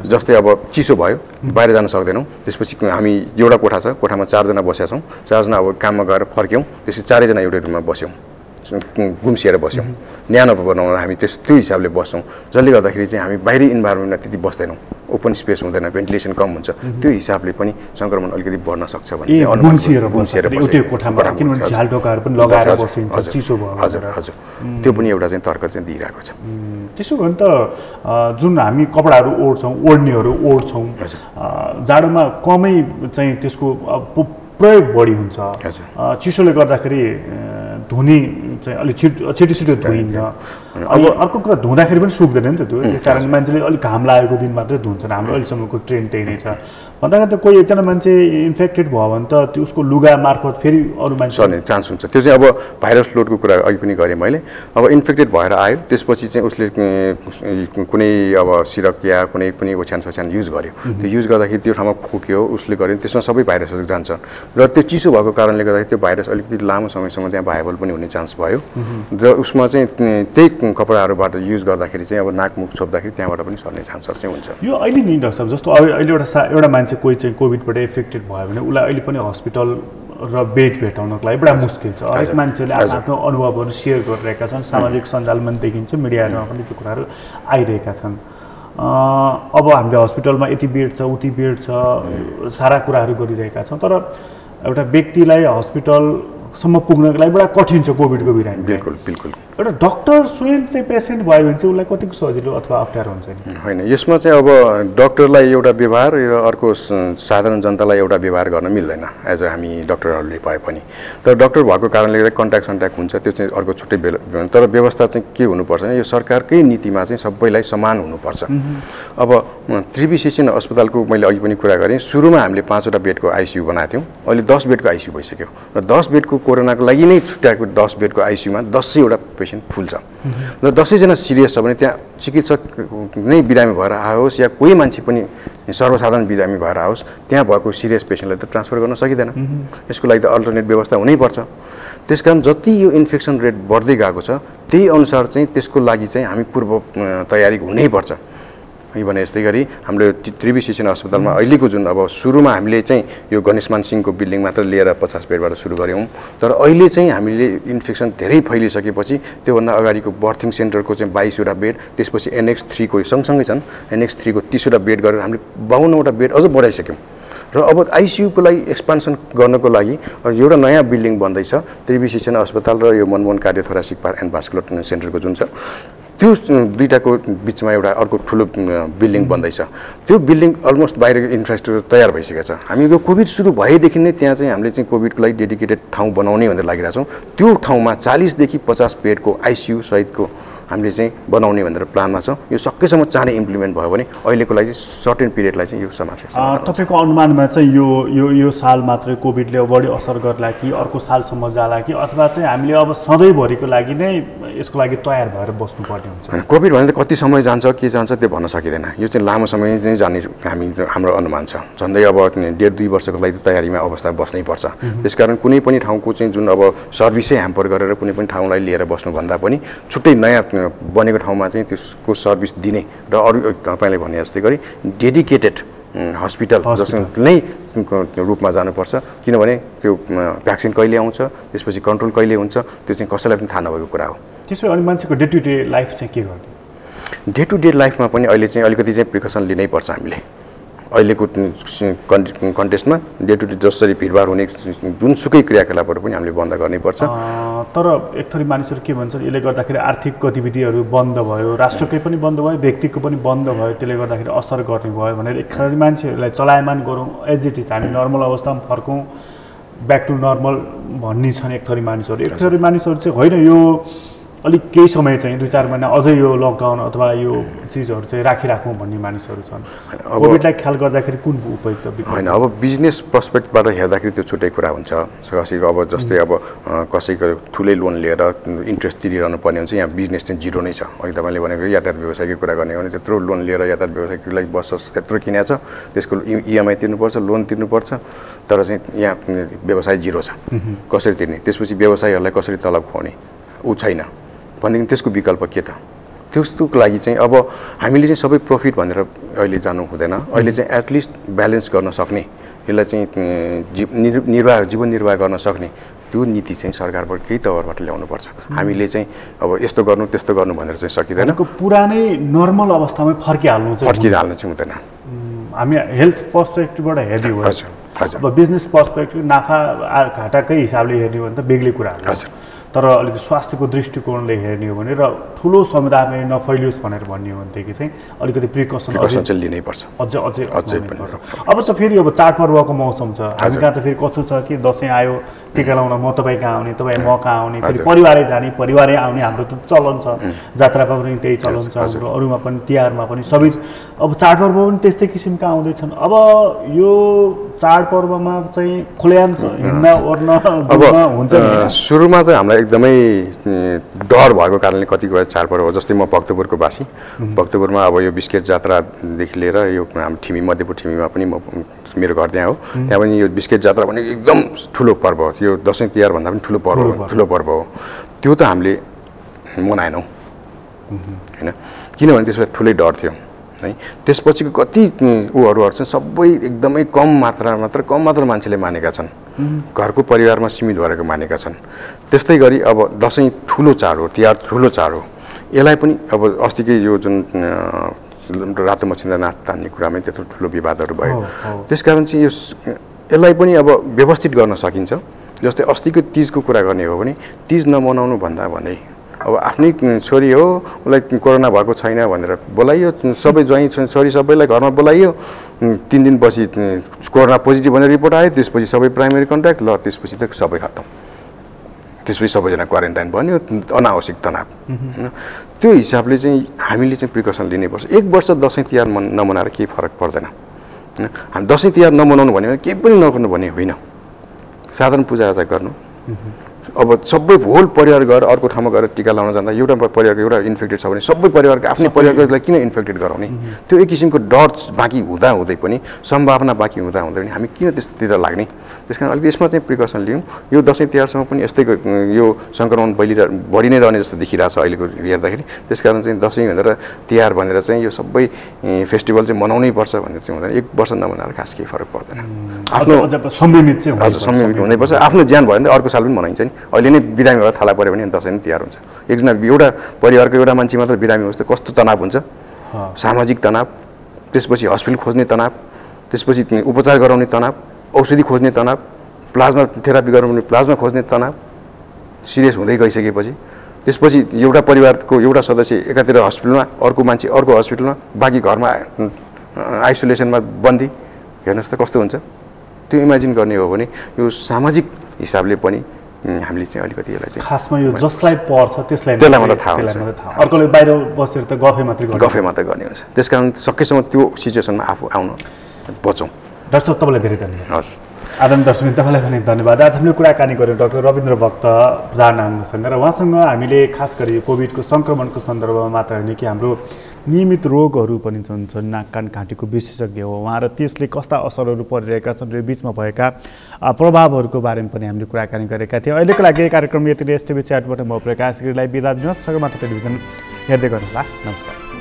जस्तै अब चिसो भयो, बाहिर जान सक्दैनौँ, त्यसपछि हामी एउटा कोठा छ, कोठामा 4 जना बसेका छौँ, 4 जना अब काममा गएर फर्क्यौँ, त्यसपछि 4 जना एउटै रुममा बस्यौँ, गुम्सिएर बस्यौँ, न्यानो बनाउन हामी त्यो हिसाबले बस्छौँ, जसले गर्दाखेरि चाहिँ हामी बाहिरी इन्भाइरोमेन्टमा त्यति बस्दैनौँ, ओपन स्पेस हुँदैन, भेन्टिलेसन कम हुन्छ। त्यो हिसाबले पनि सङ्क्रमण अलिकति बढ्न सक्छ भन्ने गुम्सिएर एउटै कोठामा, किनभने झ्याल ढोकाहरू पनि लगाएर बसिन्छ चिसो भयो। हजुर हजुर, त्यो पनि एउटा चाहिँ तर्क चाहिँ दिइरहेको छ। त्यसो भने त जुन हामी कपडाहरू ओढ्छौँ, ओढ्नेहरू ओढ्छौँ, जाडोमा कमै चाहिँ त्यसको प्रयोग बढी हुन्छ। चिसोले गर्दाखेरि धुने चाहिँ अलिक छिटो धुइन्न। अब अर्को कुरा धुँदाखेरि पनि सुक्दैन नि त त्यो, त्यस कारण मान्छेले अलिक घाम लागेको दिन मात्रै धुन्छन्। हाम्रो अहिलेसम्मको ट्रेन्ड त्यही नै छ। भन्दाखेरि त कोही एकजना मान्छे इन्फेक्टेड भयो भने त त्यो उसको लुगा मार्फत फेरि अरू मान्छे सर्ने चान्स हुन्छ। त्यो चाहिँ अब भाइरस लोडको कुरा अघि पनि गरेँ मैले। अब इन्फेक्टेड भएर आयो, त्यसपछि चाहिँ उसले कुनै अब सिरक या कुनै पनि ओछ्यान सोछ्यान युज गर्यो, त्यो युज गर्दाखेरि त्यो ठाउँमा खोक्यो, उसले गर्यो, त्यसमा सबै भाइरसहरू जान्छ र त्यो चिसो भएको कारणले गर्दाखेरि त्यो भाइरस अलिकति लामो समयसम्म त्यहाँ भाइबल पनि हुने चान्स भयो र उसमा चाहिँ त्यही कपडाहरूबाट युज गर्दाखेरि चाहिँ अब नाकमुख छोप्दाखेरि त्यहाँबाट पनि सर्ने चान्सहरू चाहिँ हुन्छ। यो अहिले नि डाक्टर साहब जस्तो अहिले एउटा मान्छे कोही चाहिँ कोभिडबाट इफेक्टेड भयो भने उसलाई अहिले पनि हस्पिटल र बेड भेटाउनको लागि बडा मुस्किल छ। हरेक मान्छेले आफ्नो अनुभवहरू सेयर गरिरहेका छन्, सामाजिक सञ्जालमा देखिन्छ, मिडियामा पनि त्यो कुराहरू आइरहेका छन्। अब हामीले हस्पिटलमा यति बेड छ, उति बेड छ, सारा कुराहरू गरिरहेका छौँ, तर एउटा व्यक्तिलाई हस्पिटलसम्म पुग्नको लागि बडा कठिन छ कोभिडको बिरामी। बिल्कुल बिल्कुल। एउटा डक्टर स्वयं चाहिँ पेसेन्ट भयो भने चाहिँ उसलाई कतिको सजिलो अथवा अप्ठ्यारो हुन्छ नि? होइन, यसमा चाहिँ अब डक्टरलाई एउटा व्यवहार र अर्को साधारण जनतालाई एउटा व्यवहार गर्न मिल्दैन एज अ हामी डक्टरहरूले पाए पनि। तर डक्टर भएको कारणले गर्दा कन्ट्याक्ट हुन्छ, त्यो चाहिँ अर्को छुट्टै तर व्यवस्था चाहिँ के हुनुपर्छ भने यो सरकारकै नीतिमा चाहिँ सबैलाई समान हुनुपर्छ। अब त्रिविशेषण अस्पतालको मैले अघि पनि कुरा गरेँ, सुरुमा हामीले 5वटा बेडको आइसियू बनाएको थियौँ, अहिले 10 बेडको आइसियू भइसक्यो र 10 बेडको कोरोनाको लागि नै छुट्याएको 10 बेडको आइसियूमा 10वटा पेसेन्ट फुल छ र 10जना सिरियस छ भने त्यहाँ चिकित्सक नै बिरामी भएर आओस् या कोही मान्छे पनि सर्वसाधारण बिरामी भएर आओस्, त्यहाँ भएको सिरियस पेसेन्टलाई त ट्रान्सफर गर्न सकिँदैन। यसको लागि त अल्टरनेट व्यवस्था हुनैपर्छ। त्यसकारण जति यो इन्फेक्सन रेट बढ्दै गएको छ त्यही अनुसार चाहिँ त्यसको लागि चाहिँ हामी पूर्व तयारी हुनैपर्छ। भने यस्तै गरी हाम्रो त्रिविशेषण अस्पतालमा अहिलेको जुन अब सुरुमा हामीले चाहिँ यो गणेशमान सिंहको बिल्डिङ मात्र लिएर 50 बेडबाट सुरु गऱ्यौँ, तर अहिले चाहिँ हामीले इन्फेक्सन धेरै फैलिसकेपछि त्योभन्दा अगाडिको बर्थिङ सेन्टरको चाहिँ 22वटा बेड, त्यसपछि NX3 को सँगसँगै छन्, NX3 को 30वटा बेड गरेर हामीले 52वटा बेड अझ बढाइसक्यौँ। र अब आइसियुको लागि एक्सपान्सन गर्नको लागि एउटा नयाँ बिल्डिङ बन्दैछ त्रिवी शिक्षण अस्पताल र यो मनमोहन कार्डियोथोरासिक एन्ड भास्कुलर सेन्टरको जुन छ त्यो दुईटाको बिचमा एउटा अर्को ठुलो बिल्डिङ बन्दैछ। त्यो बिल्डिङ अलमोस्ट बाहिरको इन्फ्रास्ट्रक्चर तयार भइसकेको छ। हामी यो कोभिड सुरु भएदेखि नै त्यहाँ चाहिँ हामीले चाहिँ कोभिडको लागि डेडिकेटेड ठाउँ बनाउने भनेर लागिरहेको छौँ। त्यो ठाउँमा 40 देखि 50 बेडको आइसियु सहितको हामीले चाहिँ बनाउने भनेर प्लानमा छौँ। यो सकेसम्म चाँडै इम्प्लिमेन्ट भयो भने अहिलेको लागि सर्टेन पिरियडलाई चाहिँ यो समस्या तपाईँको अनुमानमा चाहिँ यो साल मात्रै कोभिडले बढी असर गर्ला कि अर्को सालसम्म जाला कि अथवा चाहिँ हामीले अब सधैँभरिको लागि नै यसको लागि तयार भएर बस्नुपर्ने हुन्छ? कोभिड भने त कति समय जान्छ के जान्छ त्यो भन्न सकिँदैन। यो चाहिँ लामो समय चाहिँ जाने हाम्रो अनुमान छ। झन्डै अब 1.5-2 वर्षको लागि तयारीमा अवस्थामा बस्नै पर्छ। त्यसकारण कुनै पनि ठाउँको चाहिँ जुन अब सर्भिसै ह्याम्पर गरेर कुनै पनि ठाउँलाई लिएर बस्नुभन्दा पनि छुट्टै नयाँ बनेको ठाउँमा चाहिँ त्यसको सर्भिस दिने र अरू तपाईँले भने जस्तै गरी डेडिकेटेड हस्पिटल जसको नै रूपमा जानुपर्छ। किनभने त्यो भ्याक्सिन कहिले आउँछ, त्यसपछि कन्ट्रोल कहिले हुन्छ, त्यो चाहिँ कसैलाई पनि थाहा नभएको कुरा हो। त्यसो अनि मान्छेको डे टु डे लाइफ चाहिँ के गर्ने? डे टु डे लाइफमा पनि अहिले चाहिँ अलिकति चाहिँ प्रिकसन लिनै पर्छ हामीले। अहिलेको कन्टेस्टमा डे टु डे जसरी भिडभाड हुने जुनसुकै क्रियाकलापहरू पनि हामीले बन्द गर्नुपर्छ। तर एक थरी मानिसहरू के भन्छन्, यसले गर्दाखेरि आर्थिक गतिविधिहरू बन्द भयो, राष्ट्रकै पनि बन्द भयो, व्यक्तिको पनि बन्द भयो, त्यसले गर्दाखेरि असर गर्ने भयो भनेर एक थरी मान्छेहरूलाई चलायमान गरौँ, एज इट इज हामी नर्मल अवस्थामा फर्कौँ, ब्याक टु नर्मल भन्ने छन् एक थरी मानिसहरू। एक थरी मानिसहरू चाहिँ होइन यो अलिक केही समय चाहिँ 2-4 महिना अझै यो लकडाउन अथवा यो चिजहरू चाहिँ राखिराखौँ भन्ने मानिसहरू छन्। कोभिडलाई ख्याल गर्दाखेरि कुन उपयुक्त विकल्प? होइन, अब बिजनेस पर्सपेक्टबाट हेर्दाखेरि त्यो छुट्टै कुरा हुन्छ। कसैको अब जस्तै अब कसैको ठुलै लोन लिएर इन्ट्रेस्ट तिरिरहनु पर्ने हुन्छ। यहाँ बिजनेस चाहिँ जिरो नै छ। अघि तपाईँले भनेको यातायात व्यवसायको कुरा गर्ने हो भने त्यत्रो लोन लिएर यातायात व्यवसायको लागि बस त्यत्रो किनेको छ, त्यसको इएमआई तिर्नुपर्छ, लोन तिर्नुपर्छ, तर चाहिँ यहाँ व्यवसाय जिरो छ। कसरी तिर्ने? त्यसपछि व्यवसायीहरूलाई कसरी तलब खुवाउने? ऊ छैन भनेदेखि त्यसको विकल्प के त? त्यसको लागि चाहिँ अब हामीले चाहिँ सबै प्रफिट भनेर अहिले जानु हुँदैन। अहिले चाहिँ एटलिस्ट ब्यालेन्स गर्न सक्ने, यसलाई चाहिँ जीवन निर्वाह गर्न सक्ने त्यो नीति चाहिँ सरकारबाट केही तवरबाट ल्याउनुपर्छ। हामीले चाहिँ अब यस्तो गर्नु त्यस्तो गर्नु भनेर चाहिँ सकिँदैन। पुरानै नर्मल अवस्थामै फर्किहाल्नु चाहिँ हुँदैन। हामी हेल्थ पर्सपेक्टिभबाट हेर्ने हो। अब बिजनेस पर्सपेक्टिभ नाफा घाटाकै हिसाबले हेर्ने हो भने त बेग्लै कुरा हो। तर अलिक स्वास्थ्यको दृष्टिकोणले हेर्ने हो भने र ठुलो समुदायमा नफैलियोस् भनेर भन्ने हो भनेदेखि चाहिँ अलिकति प्रिकसन चाहिँ लिनै पर्छ। अझै पनि अब त फेरि अब चाडपर्वको मौसम छ। हामी कहाँ त फेरि कस्तो छ कि दसैँ आयो, टिका लाउन म तपाईँ कहाँ आउने, तपाईँ म कहाँ आउने, फेरि परिवारै जाने, परिवारै आउने, हाम्रो त चलन छ। जात्रामा पनि त्यही चलन छ, हाम्रो अरूमा पनि तिहारमा पनि सबै अब चाडपर्व पनि त्यस्तै किसिमका आउँदैछन्। अब यो चाडपर्वमा चाहिँ खुलेआम हिँड्न ओर्न हुन्छ। सुरुमा त हामीलाई एकदमै डर भएको कारणले कतिको चाडपर्व, जस्तै म भक्तपुरको बासी, भक्तपुरमा अब यो बिस्केट जात्रादेखि लिएर यो हाम्रो ठिमी मध्यपुर ठिमीमा पनि मेरो घर त्यहाँ हो। त्यहाँ पनि यो बिस्केट जात्रा भने एकदम ठुलो पर्व हो। यो दसैँ तिहार भन्दा पनि ठुलो पर्व हो। त्यो त हामीले मनाएनौँ होइन, किनभने त्यसमा ठुलै डर थियो है। त्यसपछिको कति ऊहरू चाहिँ सबै एकदमै कम मात्रा मान्छेले मानेका छन्। घरको परिवारमा सीमित भएर मानेका छन्। त्यस्तै गरी अब दसैँ ठुलो चाड हो, तिहार ठुलो चाड हो। यसलाई पनि अब अस्तिकै यो जुन रातो मछिन्द्र नाच तान्ने कुरामै त्यत्रो ठुलो विवादहरू भयो। त्यसकारण चाहिँ यसलाई पनि अब व्यवस्थित गर्न सकिन्छ। जस्तै अस्तिको तिजको कुरा गर्ने हो भने तिज नमनाउनु भन्दा भने अब आफ्नै छोरी हो, उसलाई कोरोना भएको छैन भनेर बोलाइयो, सबै ज्वाइँ छोरी सबैलाई घरमा बोलाइयो। 3 दिनपछि कोरोना पोजिटिभ भनेर रिपोर्ट आयो। त्यसपछि सबै प्राइमेरी कन्ट्याक्ट, ल त्यसपछि त सबै खत्तम। त्यसपछि सबैजना क्वारेन्टाइन बन्यो, अनावश्यक तनाव। त्यो हिसाबले चाहिँ हामीले चाहिँ प्रिकसन लिनैपर्छ। 1 वर्ष दसैँ तिहार नमनाएर केही फरक पर्दैन। हामी दसैँ तिहार नमनाउनु भन्यो भने केही पनि नगर्नु भन्ने होइन। साधारण पूजाआजा गर्नु। अब सबै होल परिवार गएर अर्को ठाउँमा गएर टिका लाउन जाँदा एउटा परिवारको एउटा इन्फेक्टेड छ भने सबै परिवारको आफ्नै परिवारकोलाई किन इन्फेक्टेड गराउने? त्यो एक किसिमको डर बाँकी हुँदै पनि, सम्भावना बाँकी हुँदै पनि हामी किन त्यस्तोतिर लाग्ने? त्यस कारण अलिकति यसमा चाहिँ प्रिकसन लियौँ। यो दसैँ तिहारसम्म पनि यस्तै यो सङ्क्रमण बढी नै रहने जस्तो देखिरहेको छ अहिलेको हेर्दाखेरि। त्यस कारण चाहिँ दसैँ भनेर तिहार भनेर चाहिँ यो सबै फेस्टिभल चाहिँ मनाउनै पर्छ भनेर चाहिँ हुँदैन। 1 वर्ष नमनाएर खास केही फरक पर्दैन। आफ्नो संयमित चाहिँ संयमित हुनैपर्छ। आफ्नो ज्यान भयो भने अर्को साल पनि मनाइन्छ नि। अहिले नै बिरामी भएर थाला पऱ्यो भने दसैँ पनि तिहार हुन्छ। एकजना एउटा परिवारको एउटा मान्छे मात्र बिरामी होस् त कस्तो तनाव हुन्छ, सामाजिक तनाव, त्यसपछि हस्पिटल खोज्ने तनाव त्यसपछि उपचार गराउने तनाव, औषधि खोज्ने तनाव, प्लाज्मा थेरापी गराउने प्लाज्मा खोज्ने तनाव सिरियस हुँदै गइसकेपछि त्यसपछि एउटा परिवारको एउटा सदस्य एकातिर हस्पिटलमा, अर्को मान्छे अर्को हस्पिटलमा, बाँकी घरमा आइसोलेसनमा बन्दी। हेर्नुहोस् त कस्तो हुन्छ। त्यो इमेजिन गर्ने हो भने यो सामाजिक हिसाबले पनि हामीले चाहिँ अलिकति यसलाई चाहिँ खासमा यो जसलाई पर्छ त्यसलाई मात्रै थाहा हुन्छ। अर्कोले बाहिर बसेर त गफे मात्रै गर्ने हुन्छ। त्यसकारण सकेसम्म त्यो सिचुएसनमा आफू आउन बचौँ। डाक्टर साहब तपाईँलाई धेरै धन्यवाद। हस् आदरणीय दर्शक तपाईँलाई पनि धन्यवाद। आज हामीले कुराकानी गऱ्यौँ डाक्टर रविन्द्र भक्त जानाङसँग र उहाँसँग हामीले खास गरी कोभिडको सङ्क्रमणको सन्दर्भमा मात्र होइन कि हाम्रो नियमित रोगहरू पनि छन्, नाक कान घाँटीको विशेषज्ञ हो उहाँ र त्यसले कस्ता असरहरू परिरहेका छन् र बिचमा भएका प्रभावहरूको बारेमा पनि हामीले कुराकानी गरेका थियौँ। अहिलेको लागि कार्यक्रम यति नै। एसटिभी च्याटबाट म प्रकाश गिरीलाई बिदा दिनुहोस्। सगरमाथा टेलिभिजन हेर्दै गर्नुहोला। नमस्कार।